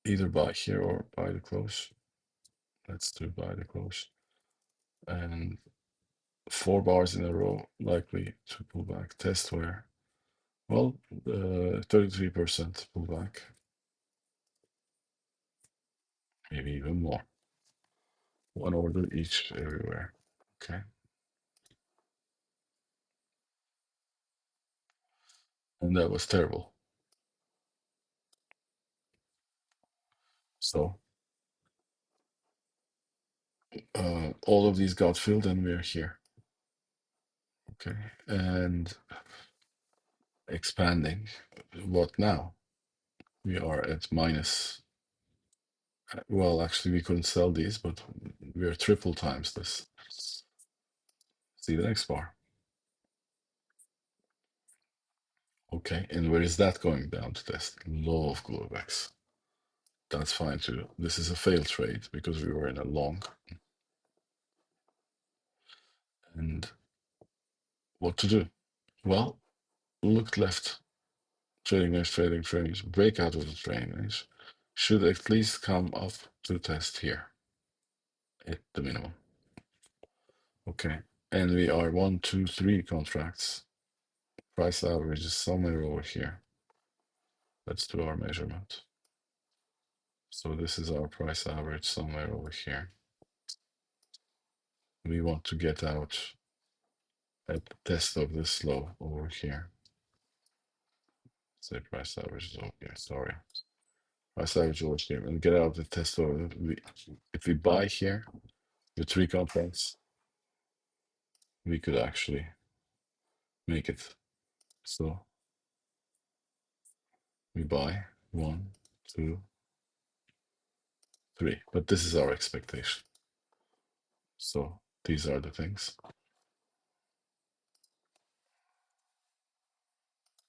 S1: Either buy here or buy the close. Let's do buy the close. And 4 bars in a row, likely to pull back. Test where? Well, 33% pullback, maybe even more. One order each everywhere. Okay. And that was terrible. So all of these got filled and we're here. Okay. And expanding. What now? We are at minus. Well, actually, we couldn't sell these, but we're triple times this. See the next bar. Okay. And where is that going down to test? Low of Globex. That's fine too. This is a failed trade because we were in a long. And what to do? Well, look left. Trading range, trading range, break out of the trading range. Should at least come up to test here at the minimum. Okay. And we are 1, 2, 3 contracts. Price average is somewhere over here. Let's do our measurement. So this is our price average somewhere over here. We want to get out at the test of this low over here. Say price average is over here, sorry. Price average over here, and get out the test over. If we buy here with 3 contracts, we could actually make it. So we buy 1, 2, 3. But this is our expectation. So these are the things.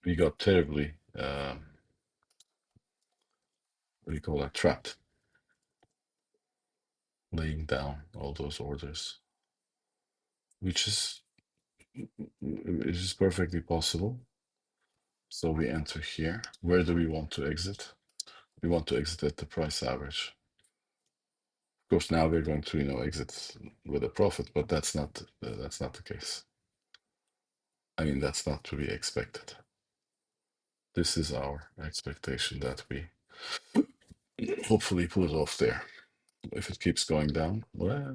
S1: We got terribly, what do you call that, trapped, laying down all those orders, which is perfectly possible. So we enter here. Where do we want to exit? We want to exit at the price average. Of course, now we're going to, exit with a profit, but that's not the case. I mean, that's not to be expected. This is our expectation that we hopefully pull it off there. If it keeps going down, well,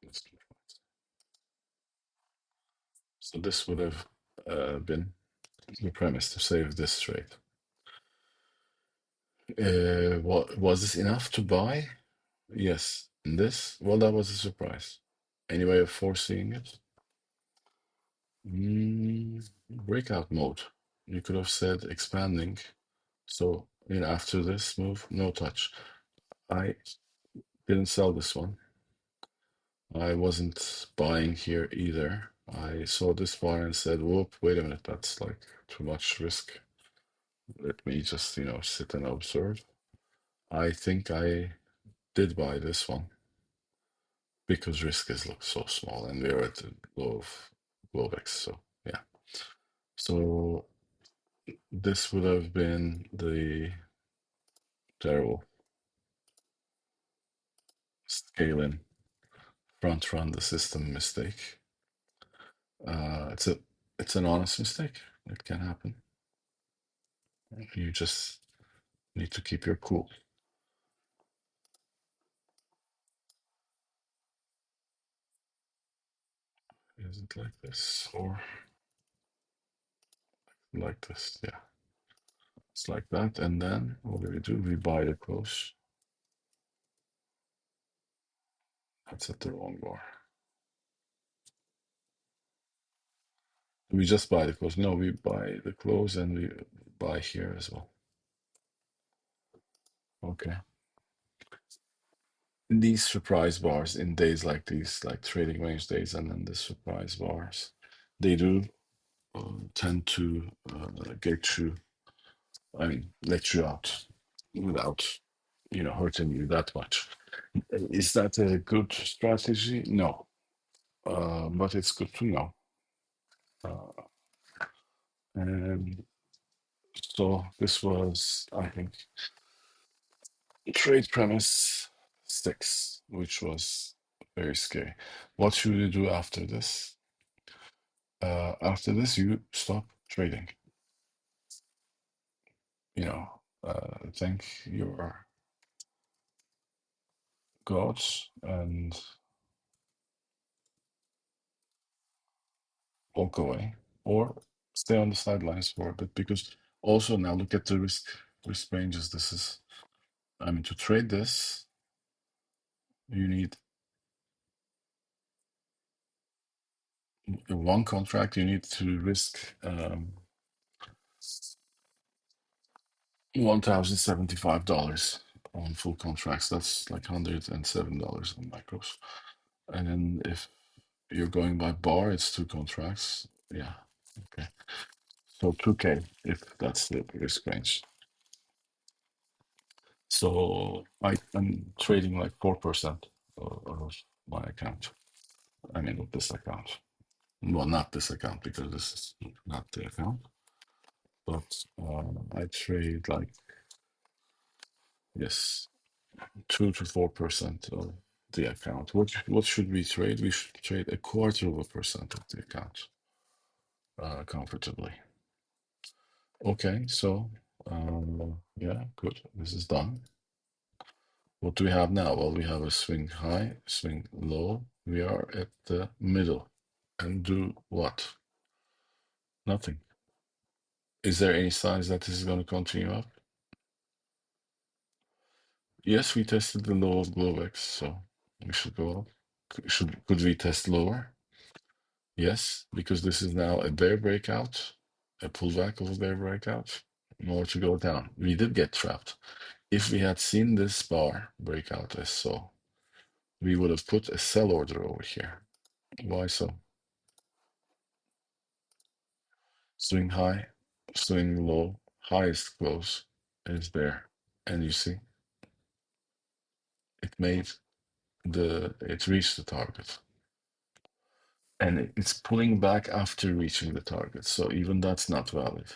S1: let's do it. So this would have been the premise to save this trade. What was this enough to buy? Yes. And this, well, that was a surprise. Any way of foreseeing it? Breakout mode. You could have said expanding. So, after this move, no touch. I didn't sell this one. I wasn't buying here either. I saw this bar and said, whoop, wait a minute, that's like too much risk. Let me just, sit and observe. I think I did buy this one because risk is so small and we're at the low of Globex. So, yeah. So this would have been the terrible scale in front run the system mistake. It's an honest mistake. It can happen. You just need to keep your cool. Is it like this or like this? Yeah, it's like that. And then what do? We buy the close. That's at the wrong bar. We just buy the close. No, we buy the close and we buy here as well. Okay. These surprise bars in days like these, like trading range days, and then the surprise bars, they do tend to get you, I mean, let you out without, hurting you that much. Is that a good strategy? No, but it's good to know. Uh, and so this was, I think, trade premise 6, which was very scary. What should you do after this? After this, you stop trading. Thank your gods and walk away, or stay on the sidelines for a bit. Because also now look at the risk ranges. This is, I mean, to trade this, you need one contract. You need to risk $1,075 on full contracts. That's like $107 on micros. And then if you're going by bar, it's 2 contracts. Yeah. Okay. So 2K if that's the risk range. So I'm trading like 4% of my account. I mean, of this account. Well, not this account because this is not the account. But I trade like, yes, 2 to 4% of the account. What should we trade? We should trade a quarter of a percent of the account comfortably. Okay, so yeah, good. This is done. What do we have now? Well, we have a swing high, swing low. We are at the middle. And do what? Nothing. Is there any signs that this is going to continue up? Yes, we tested the low of Globex, so we should go up. Could we test lower? Yes, because this is now a bear breakout, a pullback of a bear breakout, in order to go down. We did get trapped. If we had seen this bar breakout as so, we would have put a sell order over here. Why so? Swing high, swing low, highest close is there. And you see, it reached the target. And it's pulling back after reaching the target. So even that's not valid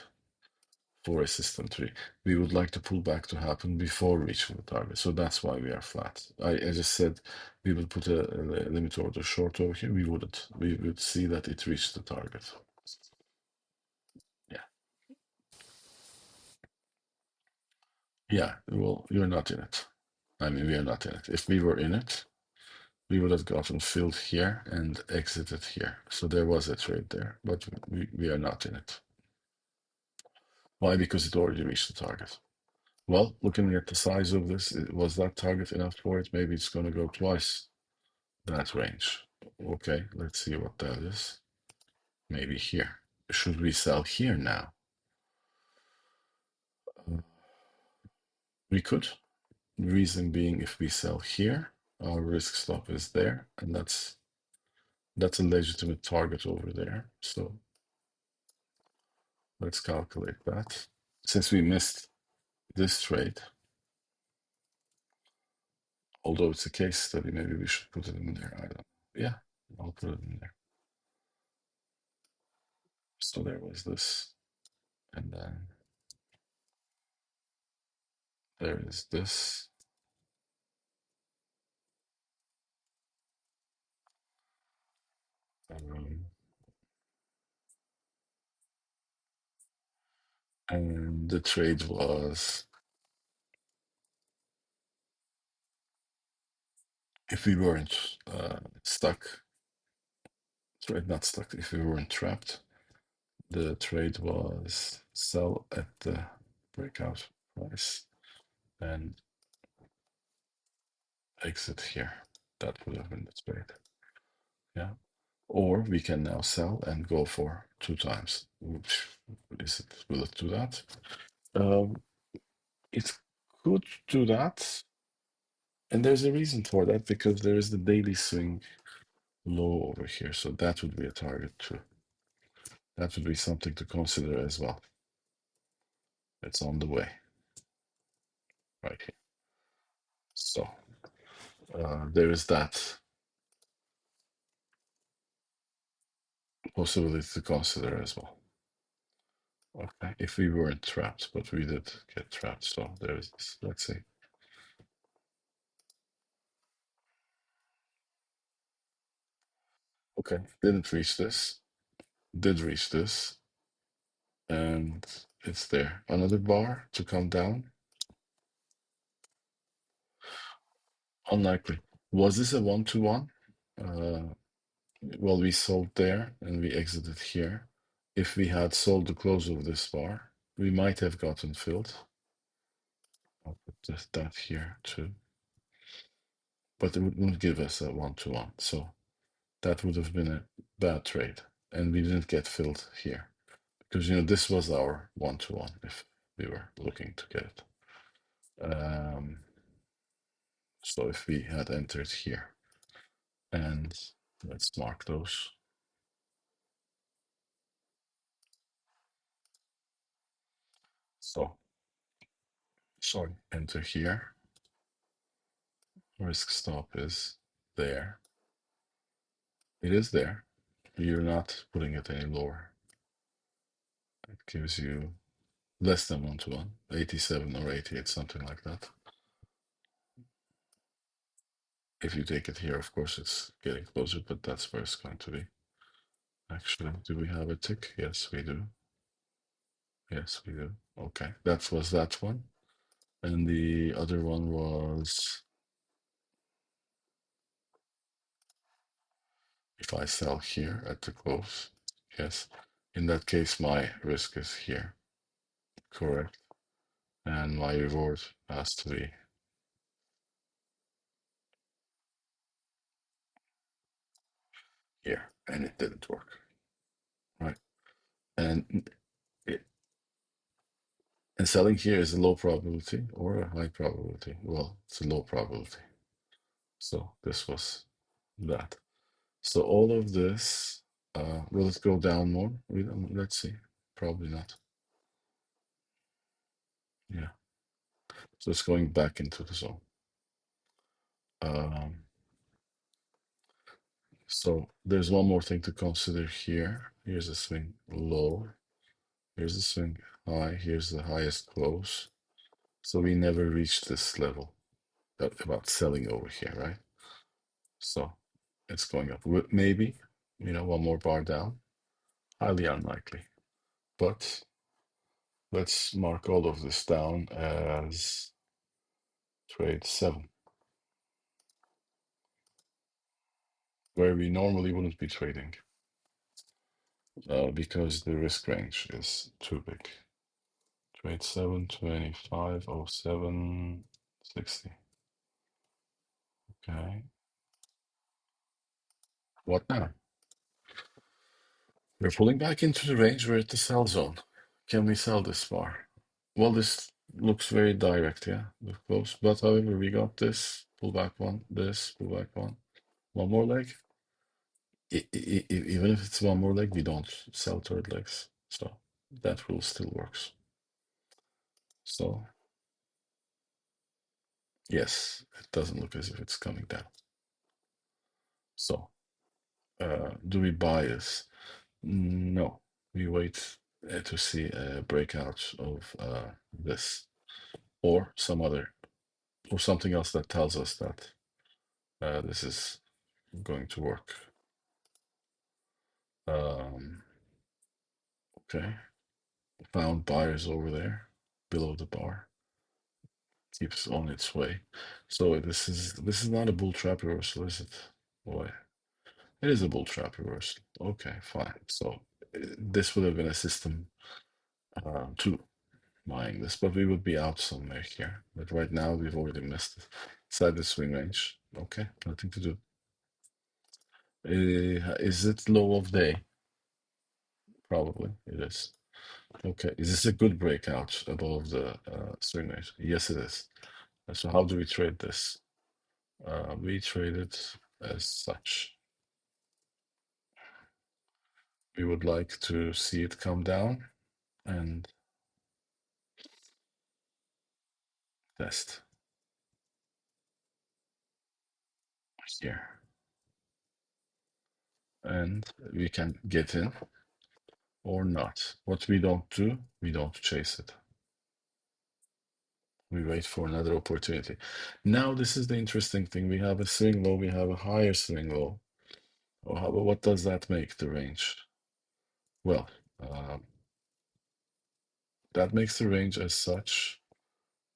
S1: for a system tree. We would like to pull back to happen before reaching the target. So that's why we are flat. I just said we would put a limit order short over here. We wouldn't. We would see that it reached the target. Yeah. Yeah. Well, you're not in it. I mean, we are not in it. If we were in it, we would have gotten filled here and exited here. So there was a trade there, but we are not in it. Why? Because it already reached the target. Well, looking at the size of this, was that target enough for it? Maybe it's going to go twice that range. Okay, let's see what that is. Maybe here. Should we sell here now? We could. Reason being, if we sell here, our risk stop is there, and that's a legitimate target over there. So let's calculate that. Since we missed this trade, although it's a case study, maybe we should put it in there. I don't. Yeah, I'll put it in there. So there was this, and then there is this. Um, and the trade was, if we weren't stuck, trade not stuck, if we weren't trapped, the trade was sell at the breakout price and exit here. That would have been the trade. Yeah. Or we can now sell and go for 2 times. Which is it? Will it do that? It could do that. And there's a reason for that, because there is the daily swing low over here. So that would be a target too. That would be something to consider as well. It's on the way right here. So there is that possibility to consider as well. Okay, if we weren't trapped, but we did get trapped. So there is this. Let's see. Okay, didn't reach this. Did reach this. And it's there. Another bar to come down. Unlikely. Was this a 1-to-1? Well, we sold there and we exited here. If we had sold the close of this bar, we might have gotten filled. I'll put that here too. But it wouldn't give us a 1-to-1. So that would have been a bad trade. And we didn't get filled here. Because, this was our 1-to-1 if we were looking to get it. So if we had entered here, and let's mark those. So, sorry, enter here. Risk stop is there. It is there. You're not putting it any lower. It gives you less than 1-to-1, 87 or 88, something like that. If you take it here, of course, it's getting closer, but that's where it's going to be. Actually, do we have a tick? Yes, we do. Yes, we do. Okay, that was that one. And the other one was if I sell here at the close. Yes. In that case, my risk is here. Correct. And my reward has to be here. And it didn't work. Right. And and selling here is a low probability or a high probability. Well, it's a low probability. So this was that. So all of this, will it go down more? Let's see. Probably not. Yeah. So it's going back into the zone. Um, so there's one more thing to consider here. Here's the swing low. Here's the swing high. Here's the highest close. So we never reached this level about selling over here, right? So it's going up. Maybe, one more bar down. Highly unlikely. But let's mark all of this down as trade 7, where we normally wouldn't be trading because the risk range is too big. Trade 7, 25, 07, 60. Okay. What now? We're pulling back into the range. We're at the sell zone. Can we sell this far? Well, this looks very direct, yeah, look close. But however, we got this pull back one, this pull back one more leg. Even if it's one more leg, we don't sell third legs. So that rule still works. So yes, it doesn't look as if it's coming down. So do we buy this? No, we wait to see a breakout of this or some other or something else that tells us that this is going to work. Okay, found buyers over there below the bar. Keeps on its way. So this is not a bull trap reversal, is it? Boy, it is a bull trap reversal. Okay, fine. So this would have been a system to buying this, but we would be out somewhere here. But right now we've already missed it. Inside the swing range. Okay, nothing to do. Is it low of day? Probably it is. Okay, is this a good breakout above the swing range? Yes, it is. So how do we trade this? We trade it as such. We would like to see it come down and test here. And we can get in or not. What we don't do, we don't chase it. We wait for another opportunity. Now, this is the interesting thing. We have a swing low, we have a higher swing low. What does that make the range? Well, uh, that makes the range as such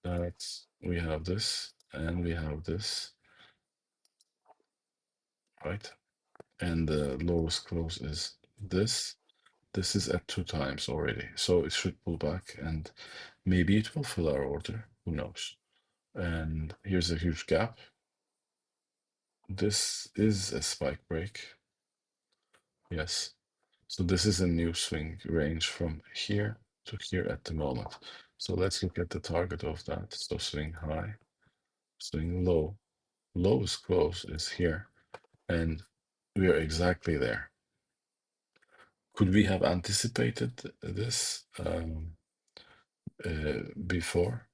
S1: that we have this and we have this, right? And the lowest close is this. This is at 2 times already, so it should pull back and maybe it will fill our order. Who knows? And here's a huge gap. This is a spike break. Yes. So this is a new swing range from here to here at the moment. So let's look at the target of that. So swing high, swing low. Lowest close is here, and we are exactly there. Could we have anticipated this before?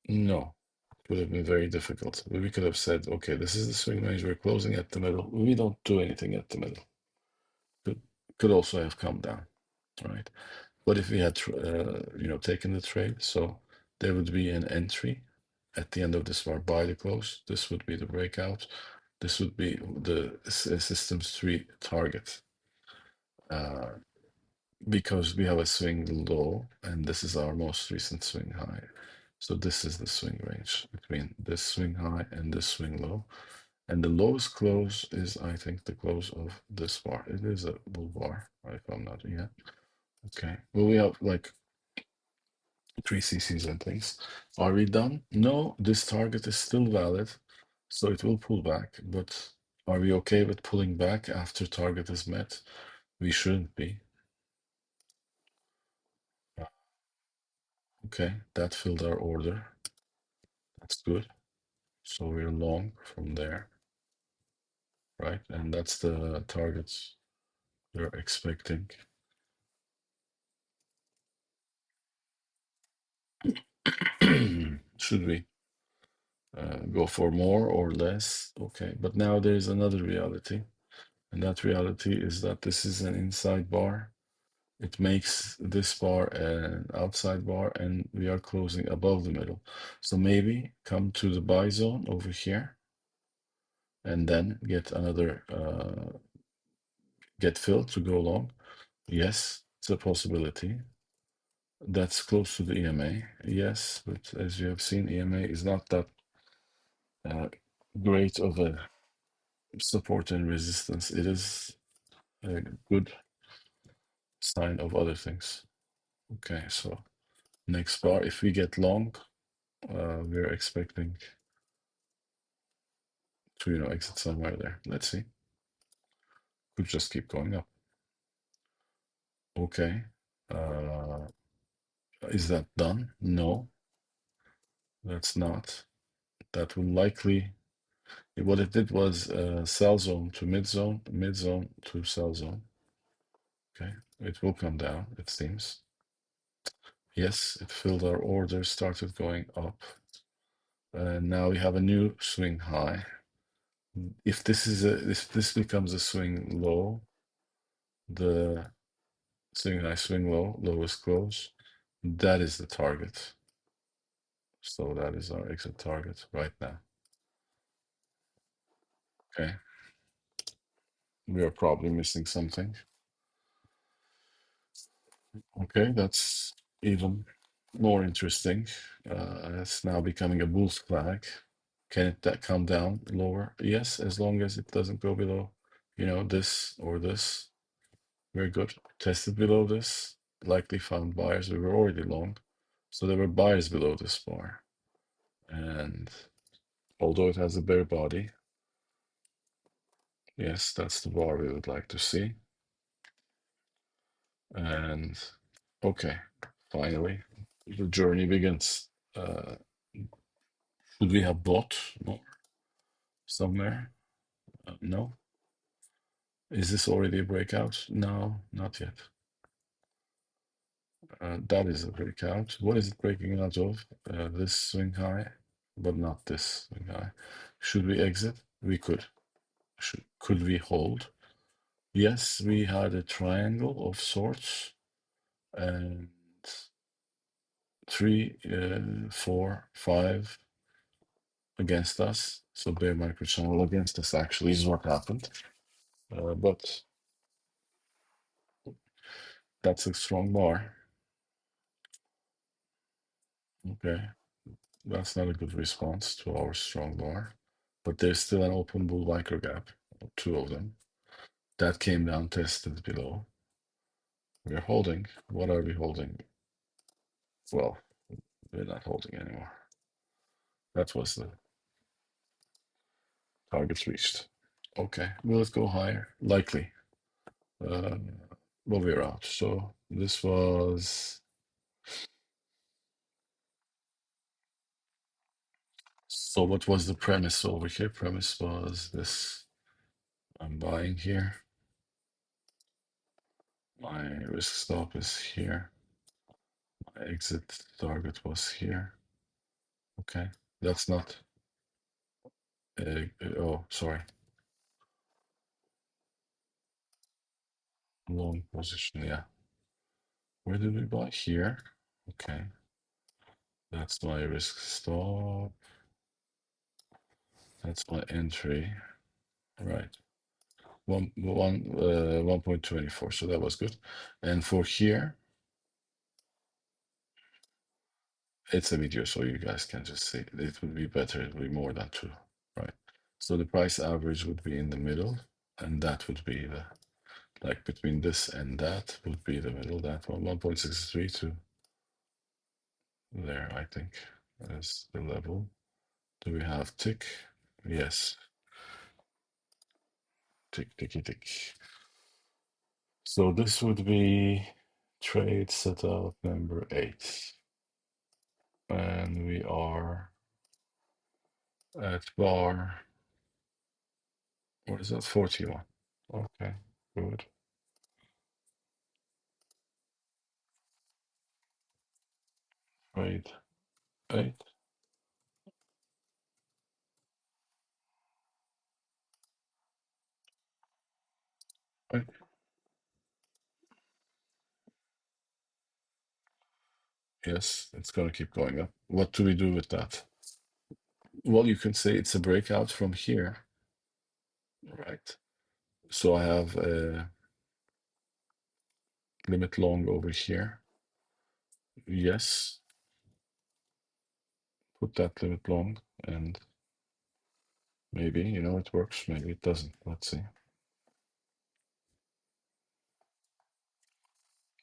S1: No, it would have been very difficult. We could have said, okay, this is the swing range. We're closing at the middle. We don't do anything at the middle. Could also have come down, right? But if we had, taken the trade, so there would be an entry at the end of this bar, buy the close. This would be the breakout. This would be the system's 3 target. Because we have a swing low, and this is our most recent swing high. So this is the swing range between this swing high and this swing low. And the lowest close is, I think, the close of this bar. It is a bull bar, if I'm not, yeah. Okay. Well, we have like 3 CCs and things. Are we done? No, this target is still valid, so it will pull back. But are we okay with pulling back after target is met? We shouldn't be. Okay, that filled our order. That's good. So we're long from there, right? And that's the targets we're expecting. Should we go for more or less? Okay, but now there's another reality, and that reality is that this is an inside bar. It makes this bar an outside bar, and we are closing above the middle. So maybe come to the buy zone over here, and then get another get filled to go long. Yes, it's a possibility. That's close to the EMA. Yes, but as you have seen, EMA is not that uh, great of a support and resistance. It is a good sign of other things. Okay, so next bar, if we get long, we're expecting to, exit somewhere there. Let's see. Could just keep going up. Okay. Is that done? No, that's not. That will likely, what it did was sell zone to mid zone to sell zone. Okay, it will come down, it seems. Yes, it filled our order, started going up. And now we have a new swing high. If this becomes a swing low, the swing high, swing low, lowest close, that is the target. So that is our exit target right now. Okay. We are probably missing something. Okay, that's even more interesting. It's now becoming a bull's flag. Can it that come down lower? Yes, as long as it doesn't go below, this or this. Very good. Tested below this, likely found buyers. We were already long, so there were buyers below this bar. And although it has a bare body, yes, that's the bar we would like to see. And okay, finally, the journey begins. Should we have bought more somewhere? No. Is this already a breakout? No, not yet. That is a breakout. What is it breaking out of? This swing high, but not this swing high. Should we exit? We could. Could we hold? Yes, we had a triangle of sorts, and 3, 4, 5 against us. So bear micro channel against us actually is what happened. But that's a strong bar. Okay, that's not a good response to our strong bar. But there's still an open bull micro gap, 2 of them. That came down, tested below. We're holding. What are we holding? Well, we're not holding anymore. That was the targets reached. Okay, will it go higher? Likely. Well, we're out. So this was. So what was the premise over here? Premise was this. I'm buying here. My risk stop is here. My exit target was here. Okay, that's not. Oh, sorry. Long position, yeah. Where did we buy? Here. Okay. That's my risk stop. That's my entry. Right. 1.24. So that was good. And for here, it's a video, so you guys can just see. It would be better. It would be more than two. Right. So the price average would be in the middle, and that would be the like between this and that would be the middle. That one 1.63 to there, I think, is the level. Do we have tick? Yes, tick, ticky, tick. So this would be trade setup number 8. And we are at bar, what is that? 41. Okay, good. Trade 8. Right. Yes, it's going to keep going up. What do we do with that? Well, you can say it's a breakout from here, right? So I have a limit long over here. Yes, put that limit long and maybe, it works. Maybe it doesn't. Let's see.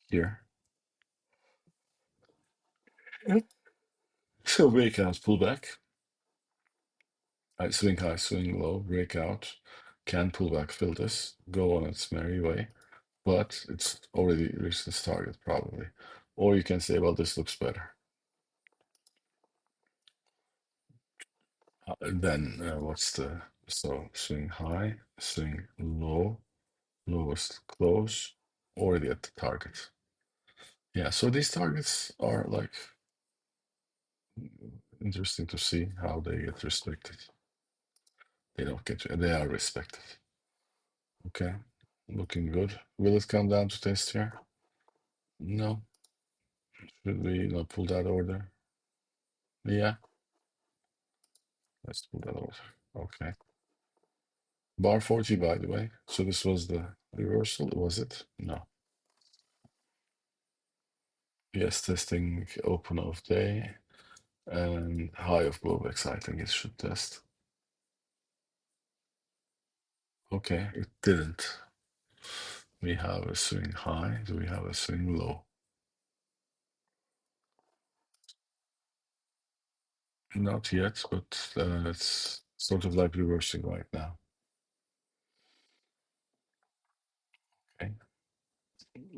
S1: Here. Yep. So breakout, pull back. I swing high, swing low, breakout, can pull back, fill this, go on its merry way, but it's already reached its target probably. Or you can say, well, this looks better. Then what's so swing high, swing low, lowest close, already at the target. Yeah, so these targets are like interesting to see how they get restricted. They don't get, they are respected. Okay, looking good. Will it come down to test here? No. Should we not pull that order? Yeah, let's pull that order. Okay. Bar 40, by the way. So this was the reversal, was it? No. Yes, testing open of day and high of Globex. I think it should test. Okay, it didn't. We have a swing high. Do we have a swing low? Not yet, but it's sort of like reversing right now. Okay.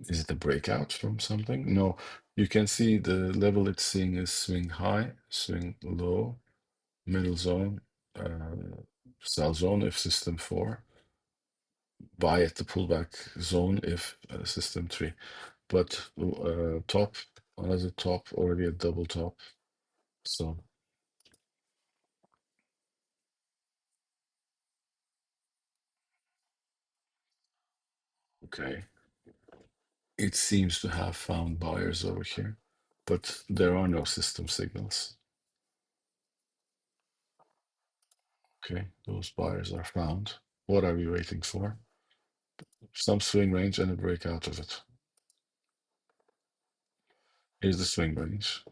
S1: Is it a breakout from something? No, you can see the level it's seeing is swing high, swing low, middle zone, sell zone if system 4, buy at the pullback zone if system 3. But top, another top, already a double top. So, okay. It seems to have found buyers over here, but there are no system signals. Okay, those buyers are found. What are we waiting for? Some swing range and a breakout of it. Here's the swing range.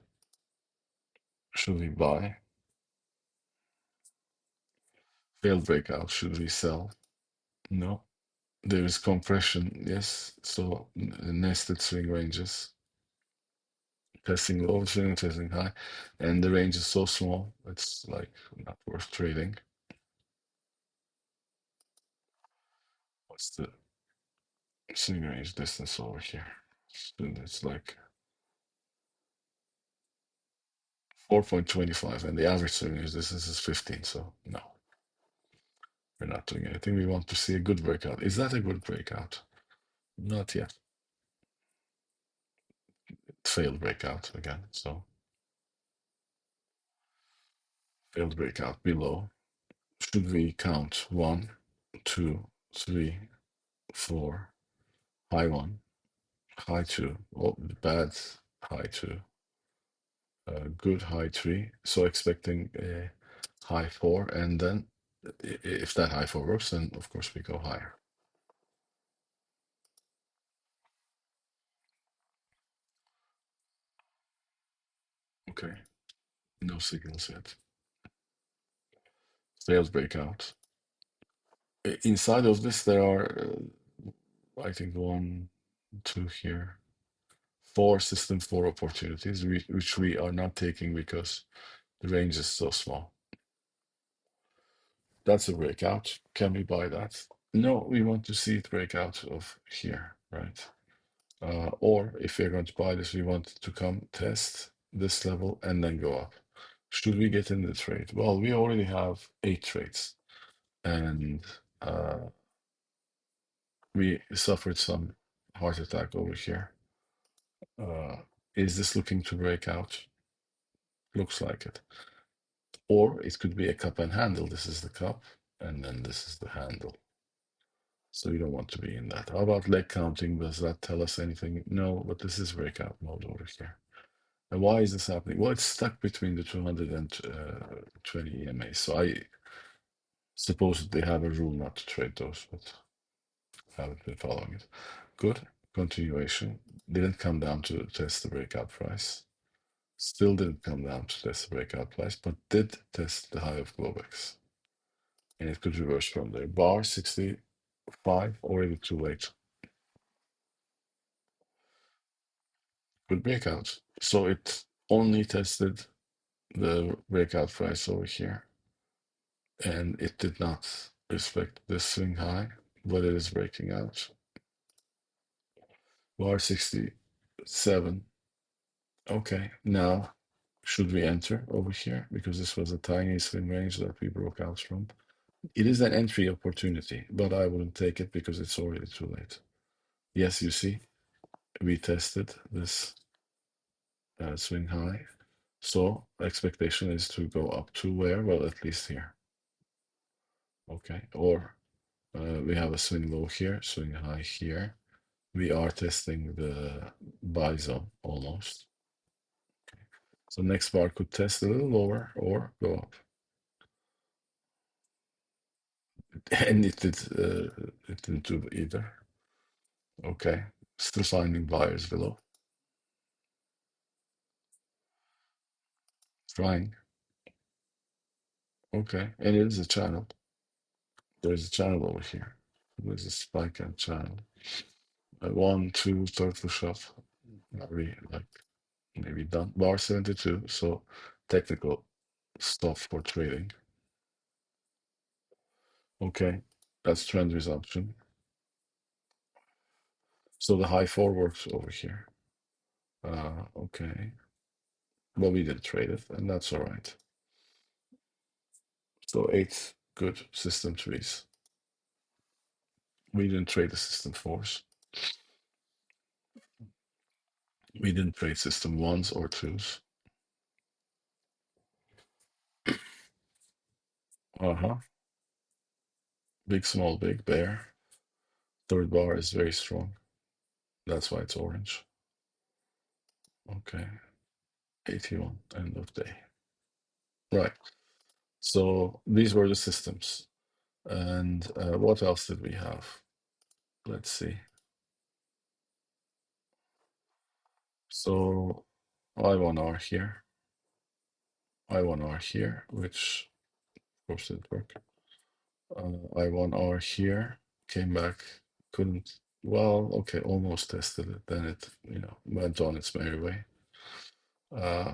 S1: Should we buy? Failed breakout. Should we sell? No. There is compression. Yes. So nested swing ranges. Testing low, swing, testing high. And the range is so small, it's like not worth trading. What's the swing range distance over here? It's like 4.25, and the average swing range distance is 15. So no, we're not doing anything. We want to see a good breakout. Is that a good breakout? Not yet. Failed breakout again. So failed breakout below. Should we count 1, 2, 3, 4, high 1, high 2, oh, bad high 2, a good high three. So expecting a high four, and then if that high four works, then of course we go higher. Okay, no signals yet. Failed breakout. Inside of this, there are, I think, one, two here, four system four opportunities, which we are not taking because the range is so small. That's a breakout. Can we buy that? No, we want to see it break out of here, right? Or if we're going to buy this, we want it to come test this level and then go up. Should we get in the trade? Well, we already have 8 trades, and we suffered some heart attack over here. Is this looking to break out? Looks like it. Or it could be a cup and handle. This is the cup, and then this is the handle. So we don't want to be in that. How about leg counting? Does that tell us anything? No, but this is breakout mode over here. And why is this happening? Well, it's stuck between the 200 and 20 EMA. So I suppose they have a rule not to trade those, but I haven't been following it. Good. Continuation. Didn't come down to test the breakout price. Still didn't come down to test the breakout price, but did test the high of Globex. And it could reverse from there. Bar 65, already too late. Good breakout. So it only tested the breakout price over here, and it did not respect the swing high, but it is breaking out. Bar 67. Okay, now should we enter over here? Because this was a tiny swing range that we broke out from. It is an entry opportunity, but I wouldn't take it because it's already too late. Yes, you see, we tested this swing high. So expectation is to go up to where? Well, at least here. Okay, or we have a swing low here, swing high here. We are testing the buy zone almost. So next bar could test a little lower or go up. And it didn't do either. Okay, still finding buyers below. Trying. Okay, and it is a channel. There's a channel over here. There's a spike and channel. One, two, third push up. Very like maybe done. Bar 72. So technical stuff for trading. Okay, that's trend resumption. So the high four works over here. Okay, but we didn't trade it, and that's all right. So eight good system threes. We didn't trade the system fours. We didn't trade system ones or twos. Uh-huh. Big, small, big, bear. Third bar is very strong. That's why it's orange. Okay. 81, end of day. Right. So these were the systems. And what else did we have? Let's see. So I1R here. I1R here, which of course didn't work. I1R here, came back, couldn't, well, okay, almost tested it. Then it, went on its merry way. Uh,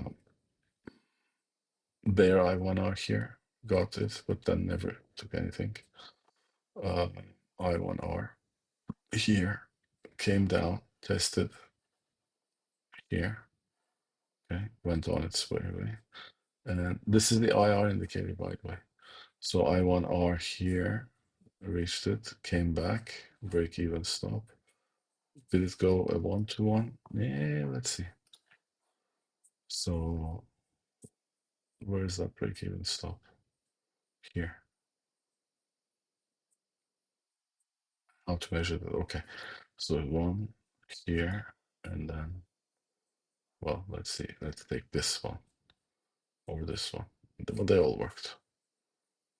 S1: Bear I1R here, got it, but then never took anything. Uh, I1R here, came down, tested here, okay, went on its merry way. And then this is the IR indicator, by the way. So I1R here, reached it, came back, break even stop. Did it go a 1-to-1? Yeah, let's see. So where is that break even stop? Here. How to measure that? Okay. So one here, and then Well, let's see. Let's take this one or this one. But they all worked.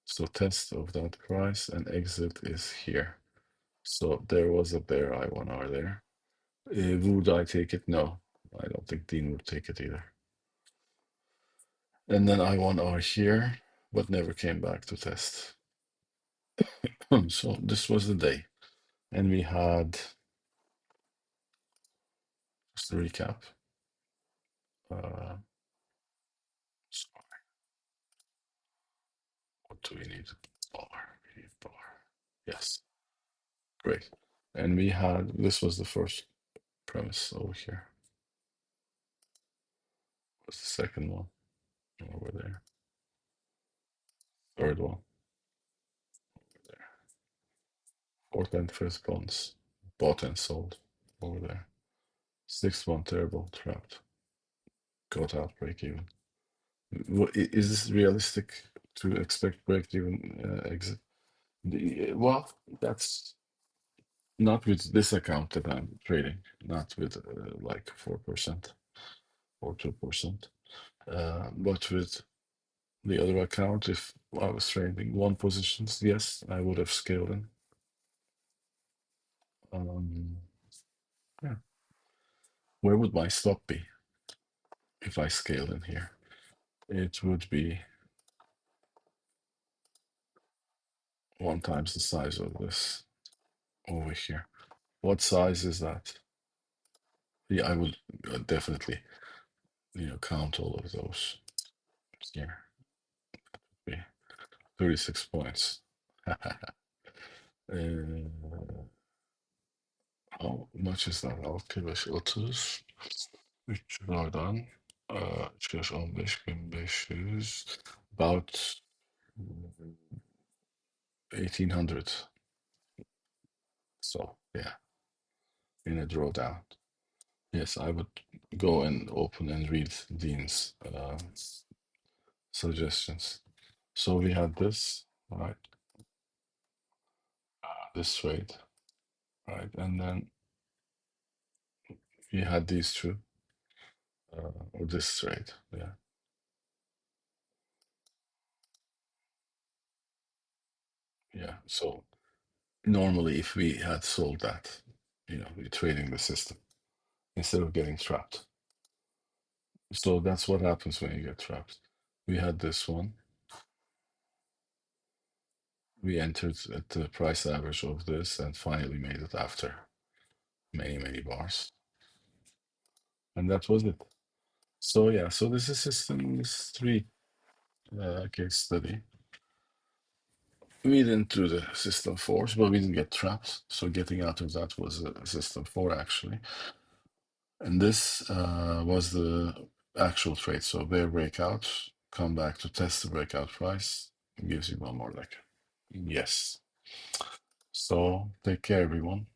S1: So test of that price and exit is here. So there was a bear I1R there. Would I take it? No, I don't think Dean would take it either. And then I1R here, but never came back to test. So this was the day. And we had, just to recap, uh, sorry, what do we need? Bar, we need bar. Yes, great. And we had, this was the first premise over here. What's the second one? Over there. Third one, over there. Fourth and fifth bonds, bought and sold, over there. Sixth one, terrible, trapped. Got out, break even. Is this realistic to expect break even exit? Well, that's not with this account that I'm trading, not with like 4% or 2%. But with the other account, if I was trading one positions, yes, I would have scaled in. Yeah. Where would my stop be if I scaled in here? It would be 1 times the size of this over here. What size is that? Yeah, I would definitely, count all of those here. Be 36 points. How much is that? AlKa 530. 300'dan 315.500. About 1800. So yeah, in a drawdown. Yes, I would go and open and read Dean's suggestions. So we had this, right? This trade, right? And then we had these two, or this trade, yeah. Yeah. So normally, if we had sold that, we're trading the system instead of getting trapped. So that's what happens when you get trapped. We had this one. We entered at the price average of this and finally made it after many, many bars. And that was it. So yeah, so this is system 3 case study. We didn't do the system 4s, but we didn't get trapped. So getting out of that was a system 4 actually. And this was the actual trade. So bear breakout, come back to test the breakout price, gives you one more leg. Yes. So take care, everyone.